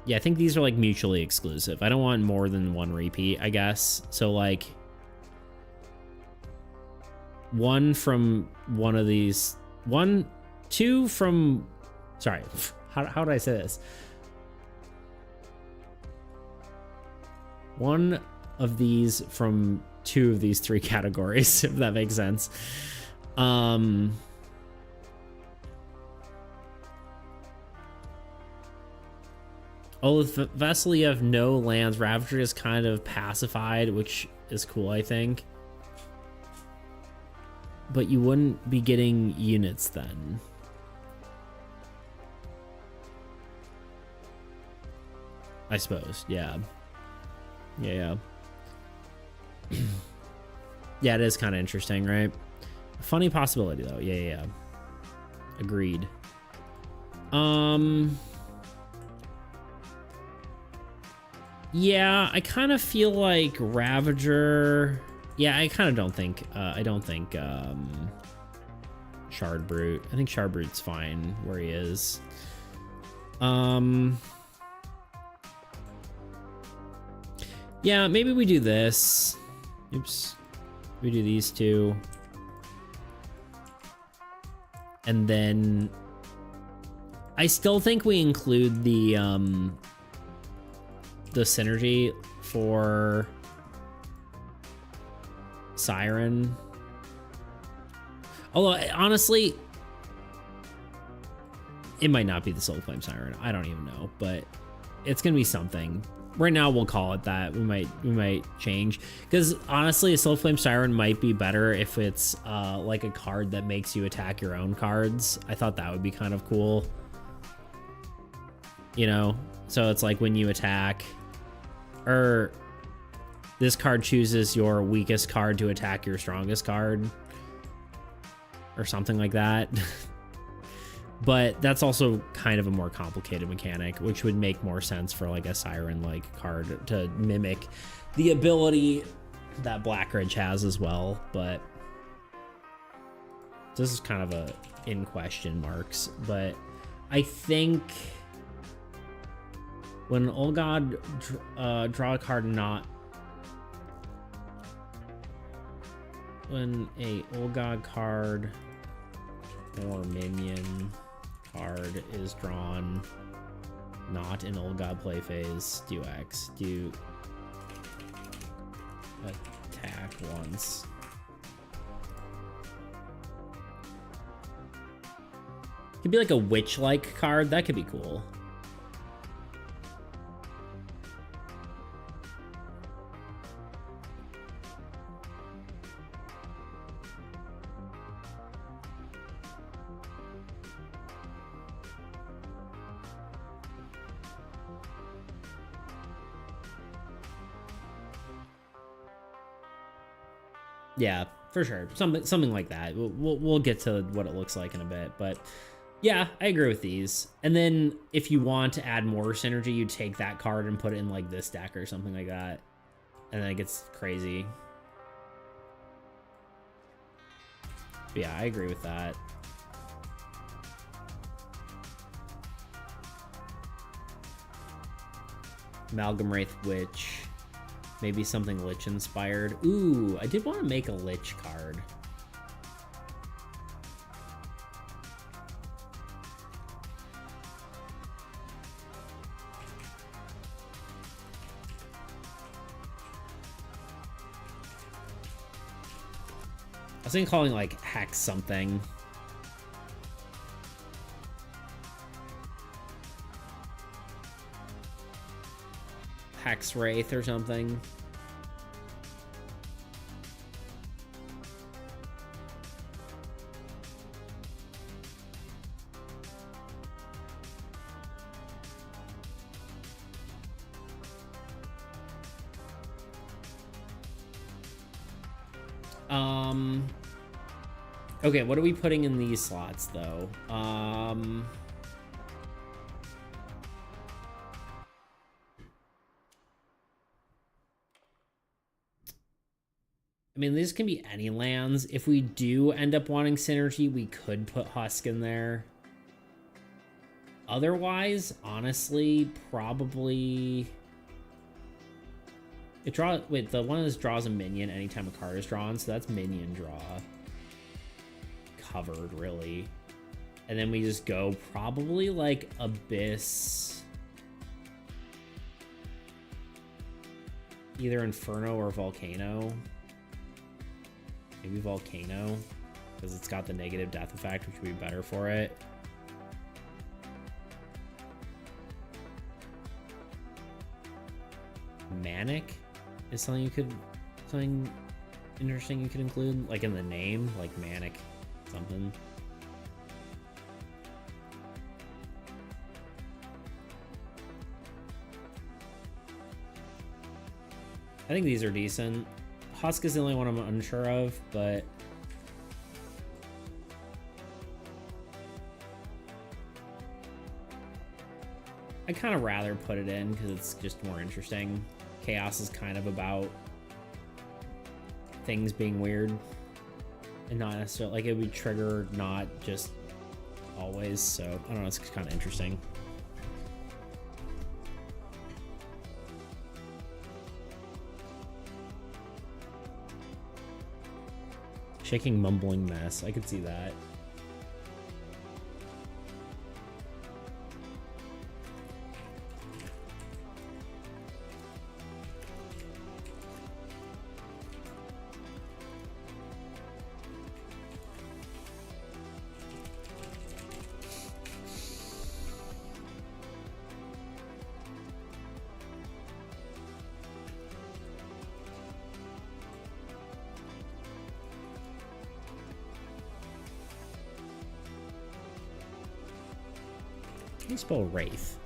Yeah, I think these are like mutually exclusive. I don't want more than one repeat, I guess. So like one from one of these, two from, sorry, how did I say this? One of these from two of these three categories, if that makes sense. Oh, with Vessel, you have no lands. Ravager is kind of pacified, which is cool, I think. But you wouldn't be getting units then. I suppose, yeah. Yeah. Yeah, it is kind of interesting, right? Funny possibility, though. Yeah. Agreed. Yeah, I kind of feel like Ravager... Yeah, I kind of don't think... I don't think Shard Brute. I think Shard Brute's fine where he is. Yeah, maybe we do this. Oops. We do these two. And then... I still think we include the synergy for Siren. Although, honestly, it might not be the Soul Flame Siren. I don't even know, but it's gonna be something. Right now, we'll call it that. We might change, because honestly, a Soul Flame Siren might be better if it's like a card that makes you attack your own cards. I thought that would be kind of cool. You know, so it's like when you attack, or this card chooses your weakest card to attack your strongest card, or something like that. But that's also kind of a more complicated mechanic, which would make more sense for like a Siren-like card to mimic the ability that Blackridge has as well. But this is kind of a in question marks. But I think when an Old God draw a card not... When a Old God card or minion card is drawn not in Old God play phase, do X. Do attack once. Could be like a witch-like card. That could be cool. Yeah, for sure. Something like that. We'll get to what it looks like in a bit, but yeah, I agree with these. And then if you want to add more synergy, you take that card and put it in like this deck or something like that, and then it gets crazy. Yeah, I agree with that. Amalgam Wraith Witch. Maybe something Lich inspired. Ooh, I did want to make a Lich card. I was thinking calling like Hex something. Hex Wraith or something. Okay, what are we putting in these slots though? I mean, these can be any lands. If we do end up wanting synergy, we could put Husk in there. Otherwise, honestly, probably... Wait, the one that draws a minion anytime a card is drawn, so that's minion draw. Covered, really. And then we just go probably like Abyss. Either Inferno or Volcano. Maybe Volcano, because it's got the negative death effect, which would be better for it. Manic is something interesting you could include, like in the name, like Manic something. I think these are decent. Husk is the only one I'm unsure of, but I'd kind of rather put it in because it's just more interesting. Chaos is kind of about things being weird and not necessarily like it would trigger, not just always. So I don't know, it's kind of interesting. Shaking Mumbling Mess, I could see that. How do you spell Wraith?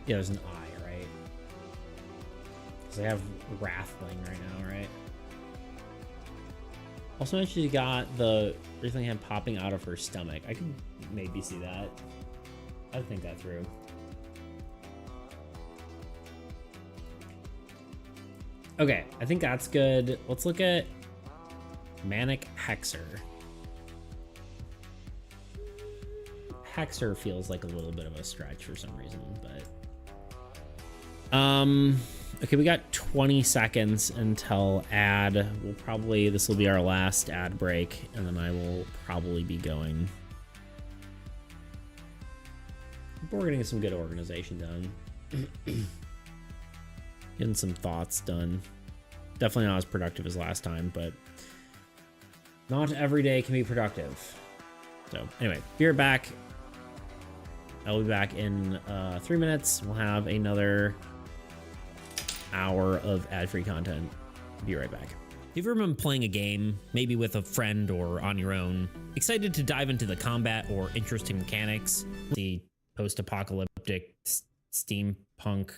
Yeah, there's an I, right? Because I have Wrathling right now, right? Also, she got the Wraithling hand popping out of her stomach. I could maybe see that. I'd think that through. Okay, I think that's good. Let's look at Manic Hexer. Hexer feels like a little bit of a stretch for some reason, but okay, we got 20 seconds until ad. This will be our last ad break, and then I will probably be going. We're getting some good organization done. Getting some thoughts done. Definitely not as productive as last time, but not every day can be productive. So anyway, be right back. I'll be back in 3 minutes. We'll have another hour of ad-free content. Be right back. Have you ever been playing a game, maybe with a friend or on your own, excited to dive into the combat or interesting mechanics? The post-apocalyptic steampunk...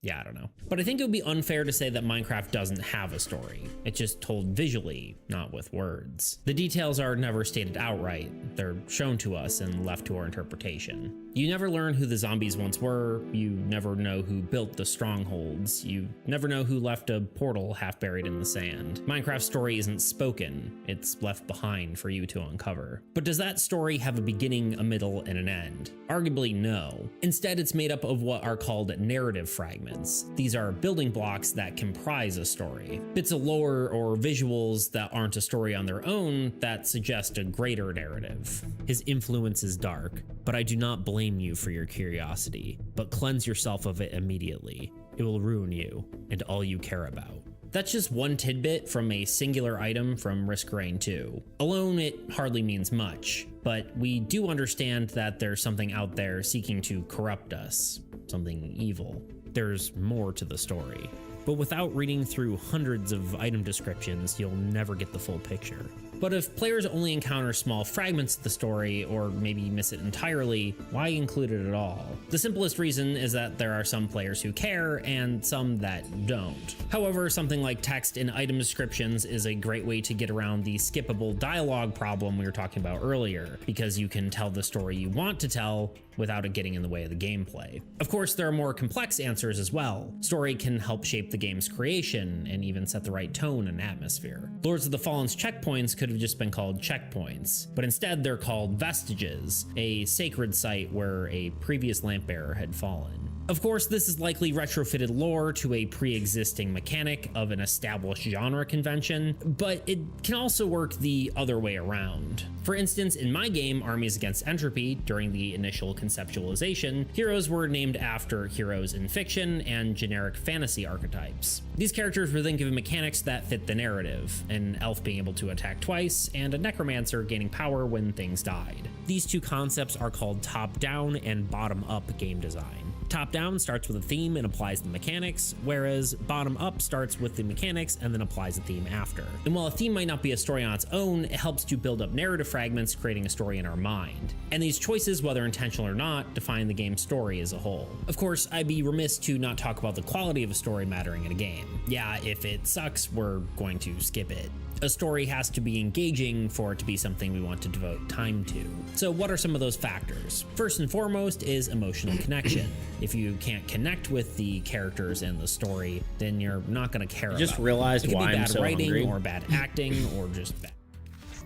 Yeah, I don't know. But I think it would be unfair to say that Minecraft doesn't have a story. It's just told visually, not with words. The details are never stated outright. They're shown to us and left to our interpretation. You never learn who the zombies once were, you never know who built the strongholds, you never know who left a portal half buried in the sand. Minecraft's story isn't spoken, it's left behind for you to uncover. But does that story have a beginning, a middle, and an end? Arguably no. Instead, it's made up of what are called narrative fragments. These are building blocks that comprise a story. Bits of lore or visuals that aren't a story on their own that suggest a greater narrative. His influence is dark, but I do not blame you for your curiosity, but cleanse yourself of it immediately. It will ruin you and all you care about. That's just one tidbit from a singular item from Risk Rain 2. Alone, it hardly means much, but we do understand that there's something out there seeking to corrupt us, something evil. There's more to the story. But without reading through hundreds of item descriptions, you'll never get the full picture. But if players only encounter small fragments of the story, or maybe miss it entirely, why include it at all? The simplest reason is that there are some players who care, and some that don't. However, something like text in item descriptions is a great way to get around the skippable dialogue problem we were talking about earlier, because you can tell the story you want to tell without it getting in the way of the gameplay. Of course, there are more complex answers as well. Story can help shape the game's creation, and even set the right tone and atmosphere. Lords of the Fallen's checkpoints could have just been called checkpoints, but instead they're called vestiges, a sacred site where a previous lamp bearer had fallen. Of course, this is likely retrofitted lore to a pre-existing mechanic of an established genre convention, but it can also work the other way around. For instance, in my game, Armies Against Entropy, during the initial conceptualization, heroes were named after heroes in fiction and generic fantasy archetypes. These characters were then given mechanics that fit the narrative, an elf being able to attack twice, and a necromancer gaining power when things died. These two concepts are called top-down and bottom-up game design. Top-down starts with a theme and applies the mechanics, whereas bottom-up starts with the mechanics and then applies a theme after. And while a theme might not be a story on its own, it helps to build up narrative fragments, creating a story in our mind. And these choices, whether intentional or not, define the game's story as a whole. Of course, I'd be remiss to not talk about the quality of a story mattering in a game. Yeah, if it sucks, we're going to skip it. A story has to be engaging for it to be something we want to devote time to. So what are some of those factors? First and foremost is emotional connection. If you can't connect with the characters and the story, then you're not going to care about it. Just realized why I'm so hungry. It could be bad writing or bad acting or just bad.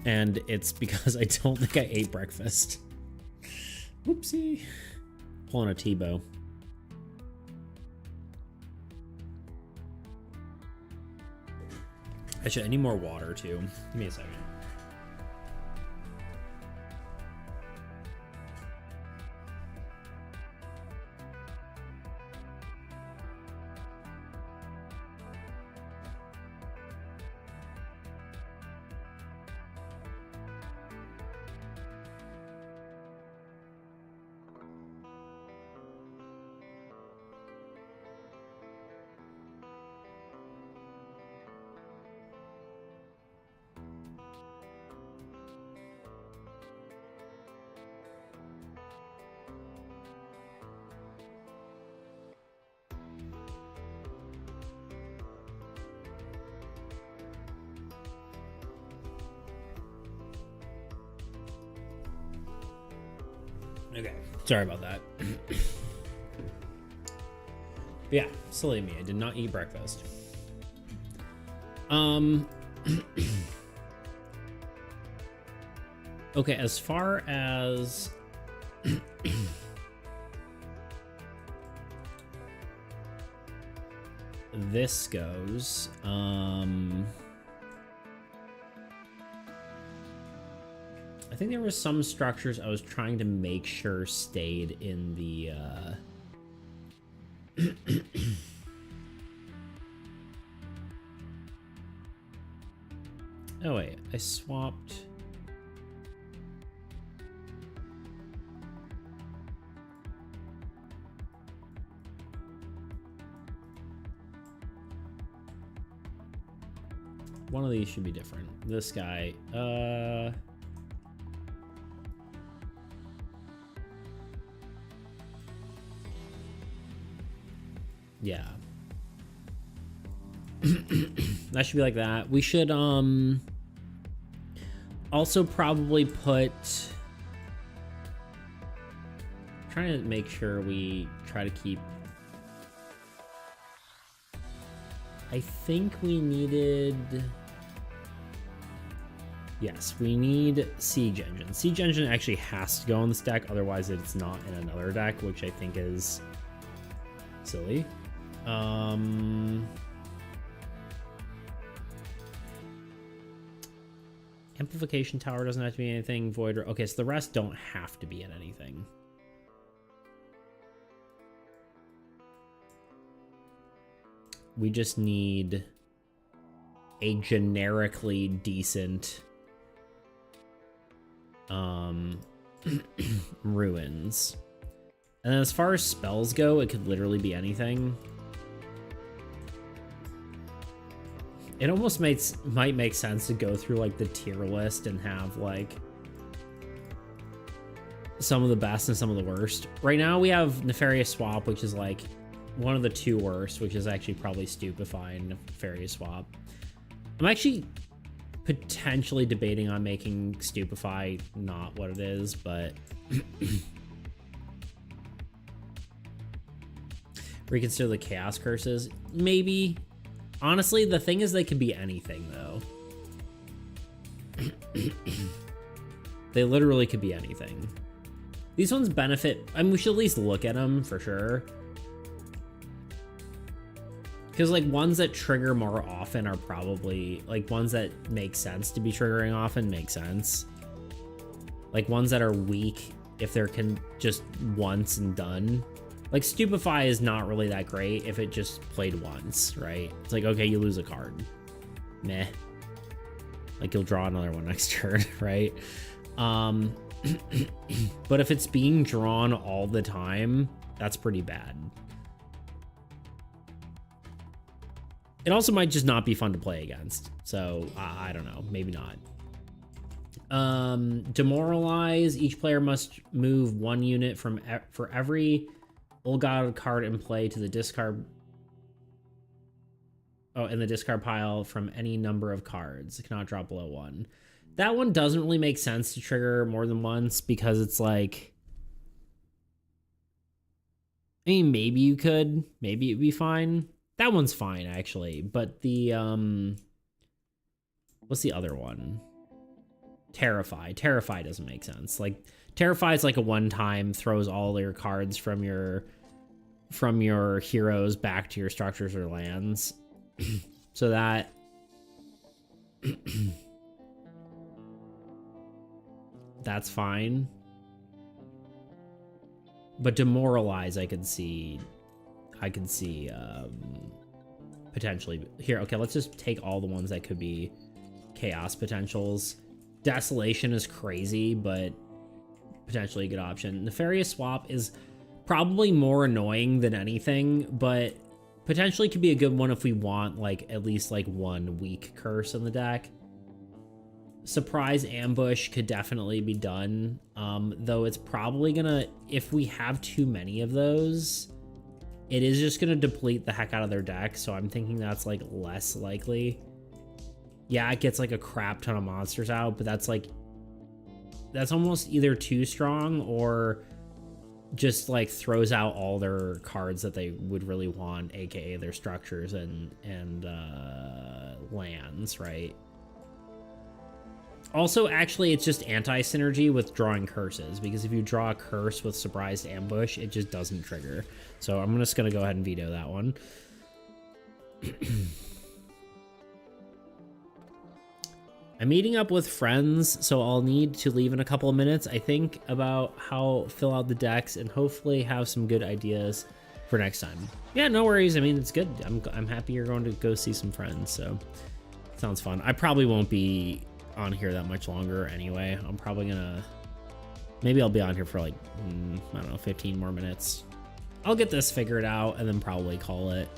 And it's because I don't think I ate breakfast. Whoopsie. Pulling a Tebow. I need more water too. Give me a second. Okay, sorry about that. Yeah, silly me. I did not eat breakfast. Okay, as far as this goes, I think there were some structures I was trying to make sure stayed in the oh wait, I swapped. One of these should be different. This guy, yeah. That should be like that. We should also probably put, I'm trying to make sure we try to keep... I think we needed... Yes, we need Siege Engine. Siege Engine actually has to go on this deck, otherwise it's not in another deck, which I think is silly. Amplification Tower doesn't have to be anything. Void... Okay, so the rest don't have to be in anything. We just need a generically decent ruins. And then as far as spells go, it could literally be anything. It almost might make sense to go through like the tier list and have like some of the best and some of the worst. Right now we have Nefarious Swap, which is like one of the two worst, which is actually probably Stupefy and Nefarious Swap. I'm actually potentially debating on making Stupefy not what it is, but reconsider the Chaos Curses. Maybe. Honestly, the thing is they could be anything, though. They literally could be anything. These ones benefit... I mean, we should at least look at them, for sure. Because, like, ones that trigger more often are probably... Like, ones that make sense to be triggering often make sense. Like, ones that are weak, if they're just once and done... Like, Stupefy is not really that great if it just played once, right? It's like, okay, you lose a card. Meh. Like, you'll draw another one next turn, right? But if it's being drawn all the time, that's pretty bad. It also might just not be fun to play against. So, I don't know. Maybe not. Demoralize. Each player must move one unit for every... Old God card in play to the discard. Oh, in the discard pile from any number of cards. It cannot drop below one. That one doesn't really make sense to trigger more than once because it's like... I mean, maybe you could. Maybe it'd be fine. That one's fine, actually. But the... What's the other one? Terrify. Terrify doesn't make sense. Like, Terrify is like a one-time, throws all your cards from your heroes back to your structures or lands. So that... that's fine. But Demoralize, I could see potentially... Here, okay, let's just take all the ones that could be chaos potentials. Desolation is crazy, but potentially a good option. Nefarious Swap is probably more annoying than anything, but potentially could be a good one if we want like at least like one weak curse in the deck. Surprise Ambush could definitely be done, though it's probably gonna, if we have too many of those, it is just gonna deplete the heck out of their deck, so I'm thinking that's like less likely. Yeah, it gets like a crap ton of monsters out, but that's like, that's almost either too strong or just like throws out all their cards that they would really want, aka their structures and lands, right? Also, actually, it's just anti-synergy with drawing curses, because if you draw a curse with Surprised Ambush, it just doesn't trigger. So I'm just gonna go ahead and veto that one. I'm meeting up with friends, so I'll need to leave in a couple of minutes, I think, about how fill out the decks and hopefully have some good ideas for next time. Yeah, no worries. I mean, it's good. I'm happy you're going to go see some friends, so sounds fun. I probably won't be on here that much longer anyway. I'm probably gonna... Maybe I'll be on here for like, I don't know, 15 more minutes. I'll get this figured out and then probably call it.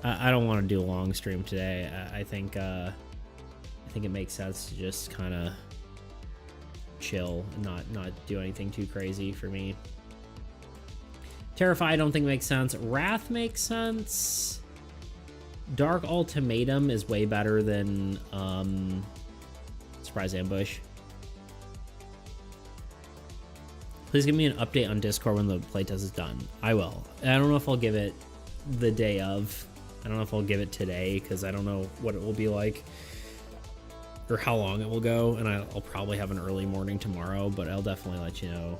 I don't want to do a long stream today. I think it makes sense to just kind of chill and not do anything too crazy for me. Terrify I don't think makes sense. Wrath makes sense. Dark Ultimatum is way better than Surprise Ambush. Please give me an update on Discord when the playtest is done. I will. I don't know if I'll give it the day of. I don't know if I'll give it today because I don't know what it will be like or how long it will go. And I'll probably have an early morning tomorrow, but I'll definitely let you know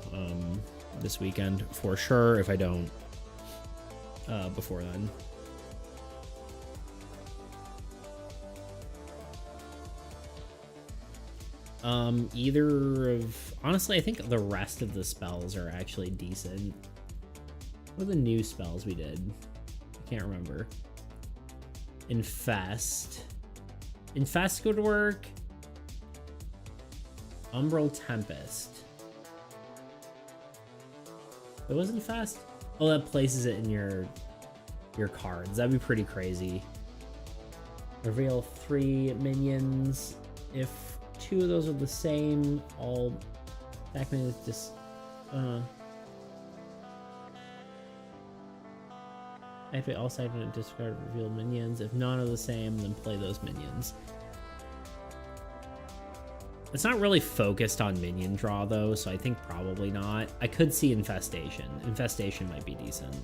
this weekend for sure if I don't before then. Either of... Honestly, I think the rest of the spells are actually decent. What are the new spells we did? I can't remember. Infest. Infest could work. Umbral Tempest. It was Infest? Oh, that places it in your cards. That'd be pretty crazy. Reveal 3 minions. If 2 of those are the same, all back minions just activate all side and discard revealed minions. If none are the same, then play those minions. It's not really focused on minion draw though, so I think probably not. I could see Infestation. Infestation might be decent.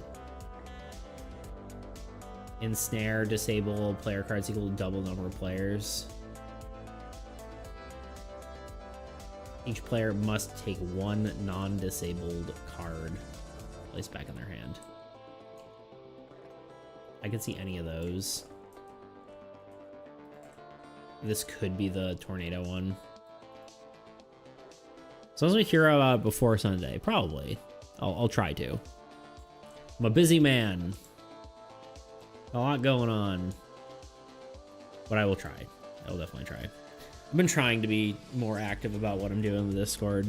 Ensnare, disable player cards equal to double number of players. Each player must take 1 non-disabled card placed back in their hand. I could see any of those. This could be the tornado one. As long as we hear about it before Sunday, probably. I'll try to. I'm a busy man. A lot going on. But I will try. I will definitely try. I've been trying to be more active about what I'm doing in the Discord.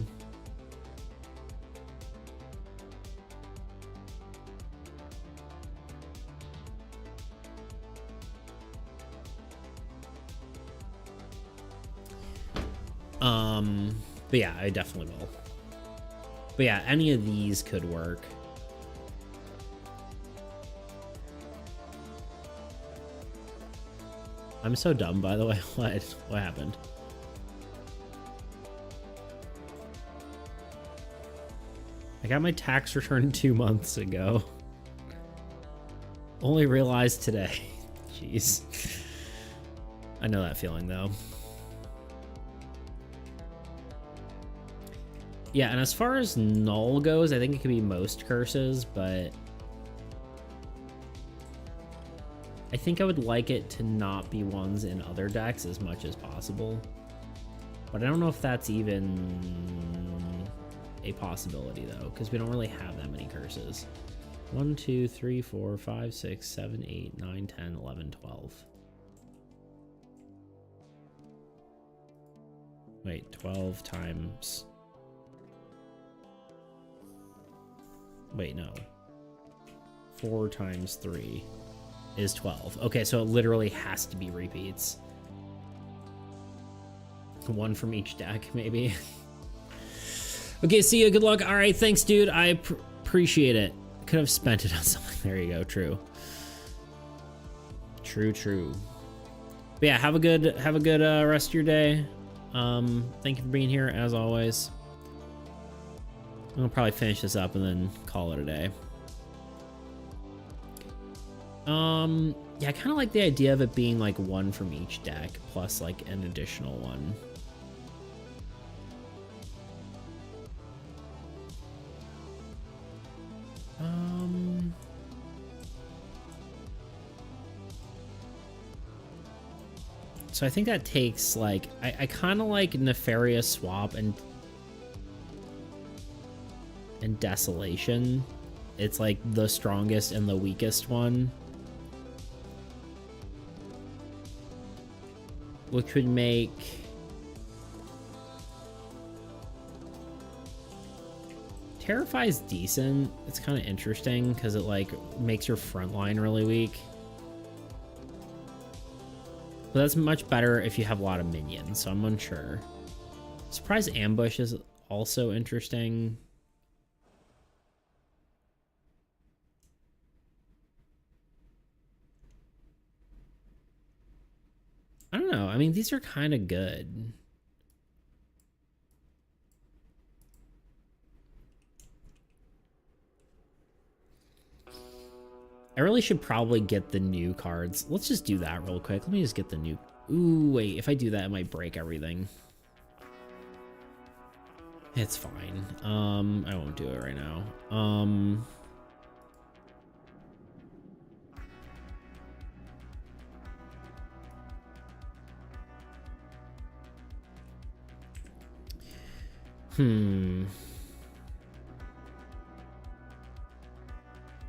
But yeah, I definitely will. But yeah, any of these could work. I'm so dumb, by the way. What happened? I got my tax return 2 months ago. Only realized today. Jeez. I know that feeling, though. Yeah, and as far as null goes, I think it could be most curses, but I think I would like it to not be ones in other decks as much as possible. But I don't know if that's even a possibility, though, because we don't really have that many curses. 1, 2, 3, 4, 5, 6, 7, 8, 9, 10, 11, 12. Wait, 12 times... Wait, no. 4 times 3 is 12. Okay, so it literally has to be repeats. 1 from each deck, maybe. Okay, see you. Good luck. All right, thanks, dude. I appreciate it. Could have spent it on something. There you go. True. True. But yeah, have a good rest of your day. Thank you for being here as always. I'm gonna probably finish this up and then call it a day. Yeah, I kind of like the idea of it being like 1 from each deck plus like an additional one. So I think that takes like I kind of like Nefarious Swap and Desolation. It's like the strongest and the weakest one, which would make Terrify's decent. It's kind of interesting because it like makes your front line really weak. But that's much better if you have a lot of minions, so I'm unsure. Surprise Ambush is also interesting. I don't know. I mean, these are kind of good. I really should probably get the new cards. Let's just do that real quick. Let me just get the new... Ooh, wait. If I do that, it might break everything. It's fine. I won't do it right now.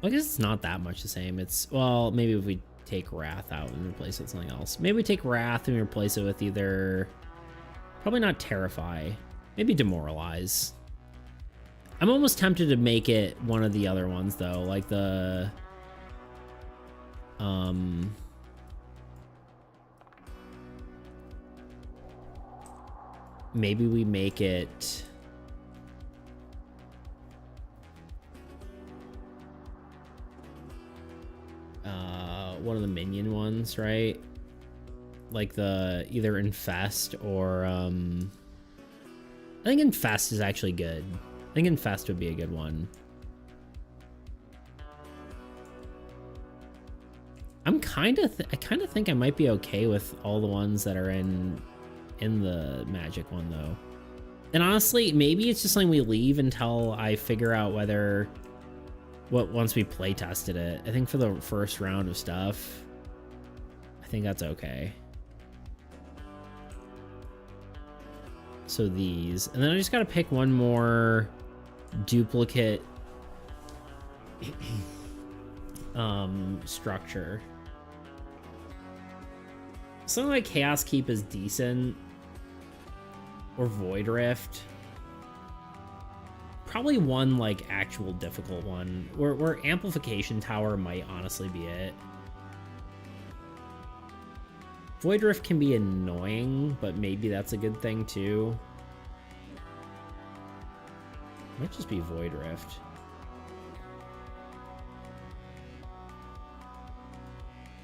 I guess it's not that much the same. It's, well, maybe if we take Wrath out and replace it with something else. Maybe we take Wrath and replace it with either... Probably not Terrify. Maybe Demoralize. I'm almost tempted to make it one of the other ones, though. Like the... Maybe we make it... one of the minion ones, right? Like the either Infest or I think Infest is actually good. I think Infest would be a good one. I kind of think I might be okay with all the ones that are in the Magic one though. And honestly, maybe it's just something we leave until I figure out whether once we play tested it. I think for the first round of stuff, I think that's okay. So these, and then I just got to pick one more duplicate structure. Something like Chaos Keep is decent, or Void Rift. Probably one like actual difficult one where Amplification Tower might honestly be it. Void Rift can be annoying, but maybe that's a good thing too. Might just be Void Rift.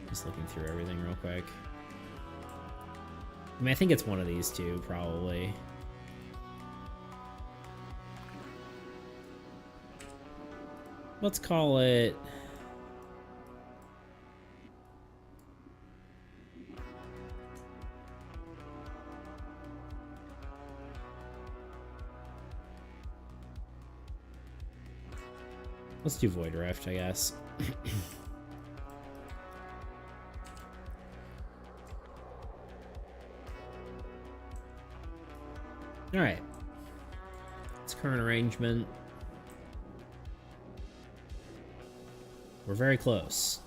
Just looking through everything real quick. I mean, I think it's one of these two, probably. Let's call it... Let's do Void Rift, I guess. All right. It's current arrangement. We're very close.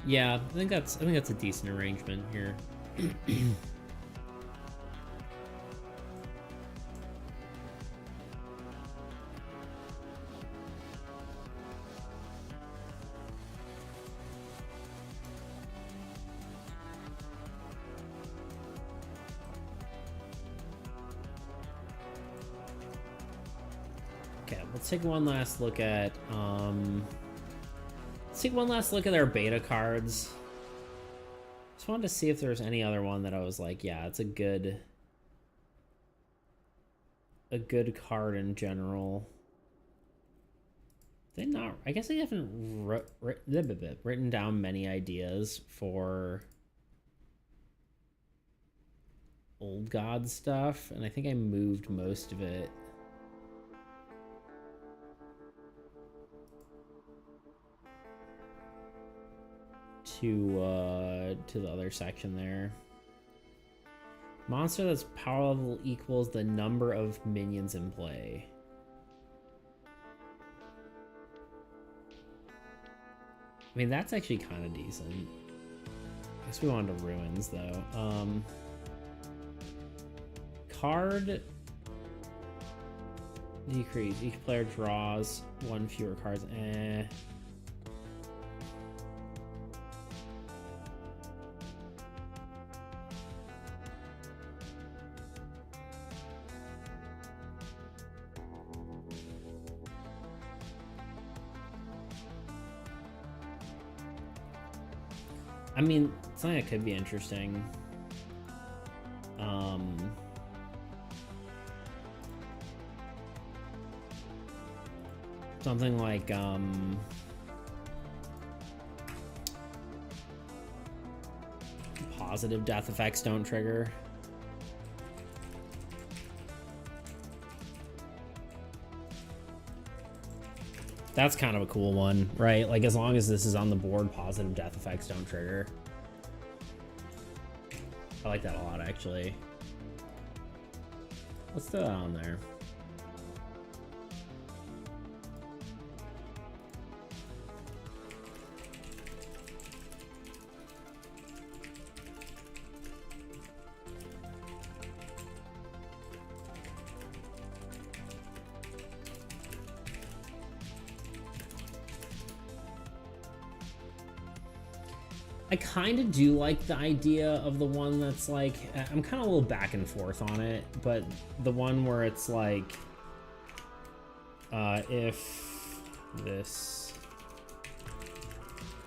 Yeah, I think that's a decent arrangement here. Okay, let's take one last look at let's take one last look at our beta cards. Just wanted to see if there's any other one that I was like, yeah, it's a good card in general. They not, I guess I haven't written down many ideas for Old God stuff, and I think I moved most of it to the other section there. Monster that's power level equals the number of minions in play. I mean, that's actually kind of decent. I guess we wanted to Ruins though. Card Decrease. Each player draws one fewer cards. I mean, something that could be interesting. Something like, positive death effects don't trigger. That's kind of a cool one, right? Like, as long as this is on the board, positive death effects don't trigger. I like that a lot, actually. Let's throw that on there. I kind of do like the idea of the one that's like, I'm kind of a little back and forth on it, but the one where it's like, if this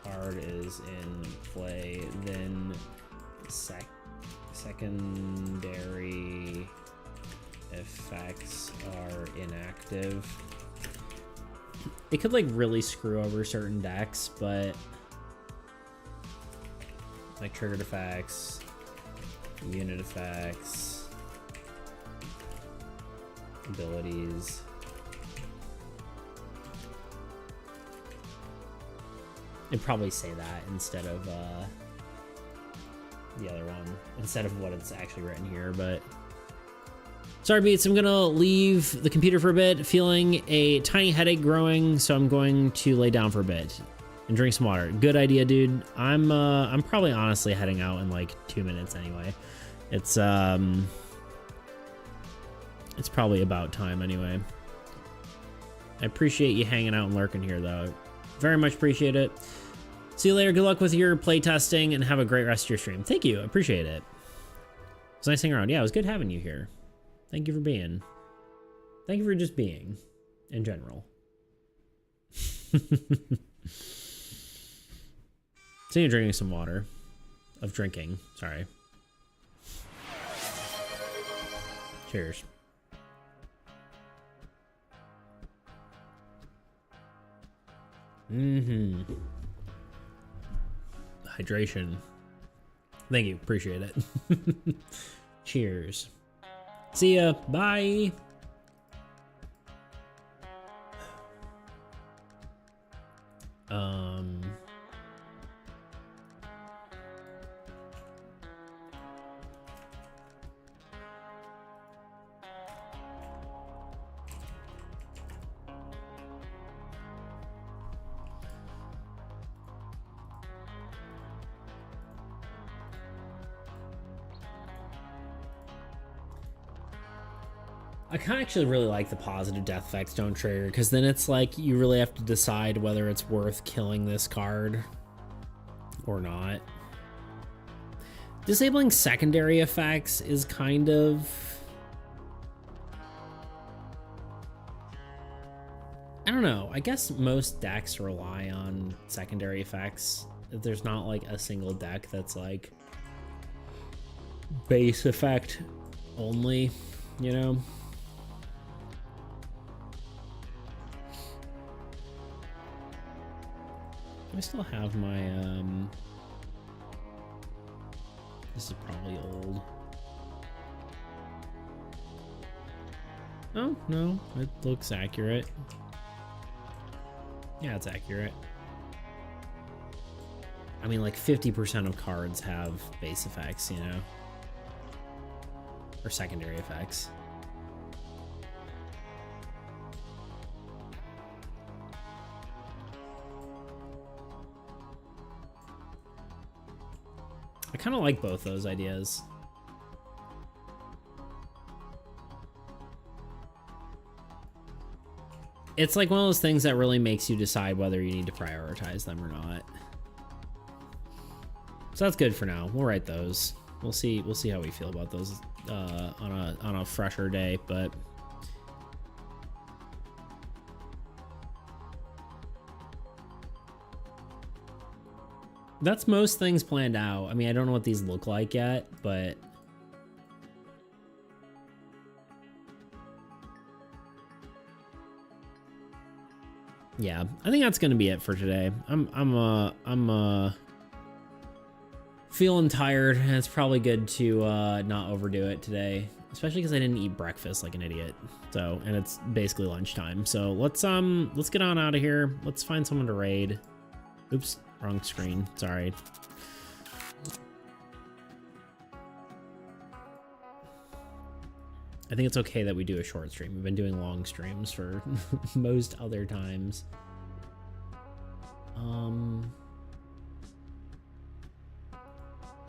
card is in play, then secondary effects are inactive. It could like really screw over certain decks, but like triggered effects, unit effects, abilities. I'd probably say that instead of the other one, instead of what it's actually written here, but sorry, Beats, I'm gonna leave the computer for a bit, feeling a tiny headache growing, so I'm going to lay down for a bit and drink some water. Good idea, dude. I'm probably honestly heading out in like 2 minutes anyway. It's probably about time anyway. I appreciate you hanging out and lurking here though. Very much appreciate it. See you later. Good luck with your playtesting and have a great rest of your stream. Thank you. I appreciate it. It was nice hanging around. Yeah, it was good having you here. Thank you for being. Thank you for just being in general. So you're drinking some water. Of drinking, sorry. Cheers. Hydration. Thank you, appreciate it. Cheers. See ya, bye. I kind of actually really like the positive death effects don't trigger, because then it's like you really have to decide whether it's worth killing this card or not. Disabling secondary effects is kind of... I don't know. I guess most decks rely on secondary effects. There's not like a single deck that's like base effect only, you know? I still have my, this is probably old. Oh, no, it looks accurate. Yeah, it's accurate. I mean, like 50% of cards have base effects, you know? Or secondary effects. I kind of like both those ideas. it's like one of those things that really makes you decide whether you need to prioritize them or not. So that's good for now. We'll write those. We'll see how we feel about those on a fresher day, but that's most things planned out. I mean, I don't know what these look like yet, but yeah, I think that's gonna be it for today. I'm feeling tired, and it's probably good to not overdo it today, especially because I didn't eat breakfast like an idiot. So, and it's basically lunchtime. So let's get on out of here. Let's find someone to raid. Oops, wrong screen. Sorry. I think it's okay that we do a short stream. We've been doing long streams for most other times.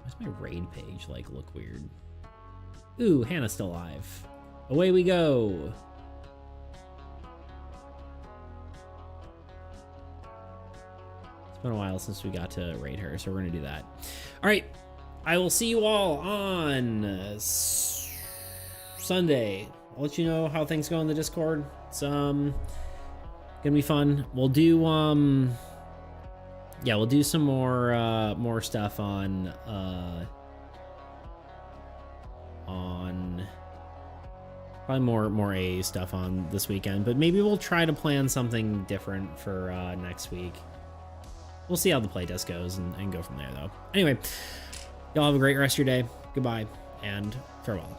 Why's my raid page like look weird? Ooh, Hannah's still alive. Away we go. It's been a while since we got to raid her, so we're gonna do that. All right, I will see you all on Sunday. I'll let you know how things go in the Discord. It's gonna be fun. We'll do yeah, we'll do some more stuff on probably more AAE stuff on this weekend, but maybe we'll try to plan something different for next week. We'll see how the playtest goes and go from there though. Anyway, y'all have a great rest of your day. Goodbye and farewell.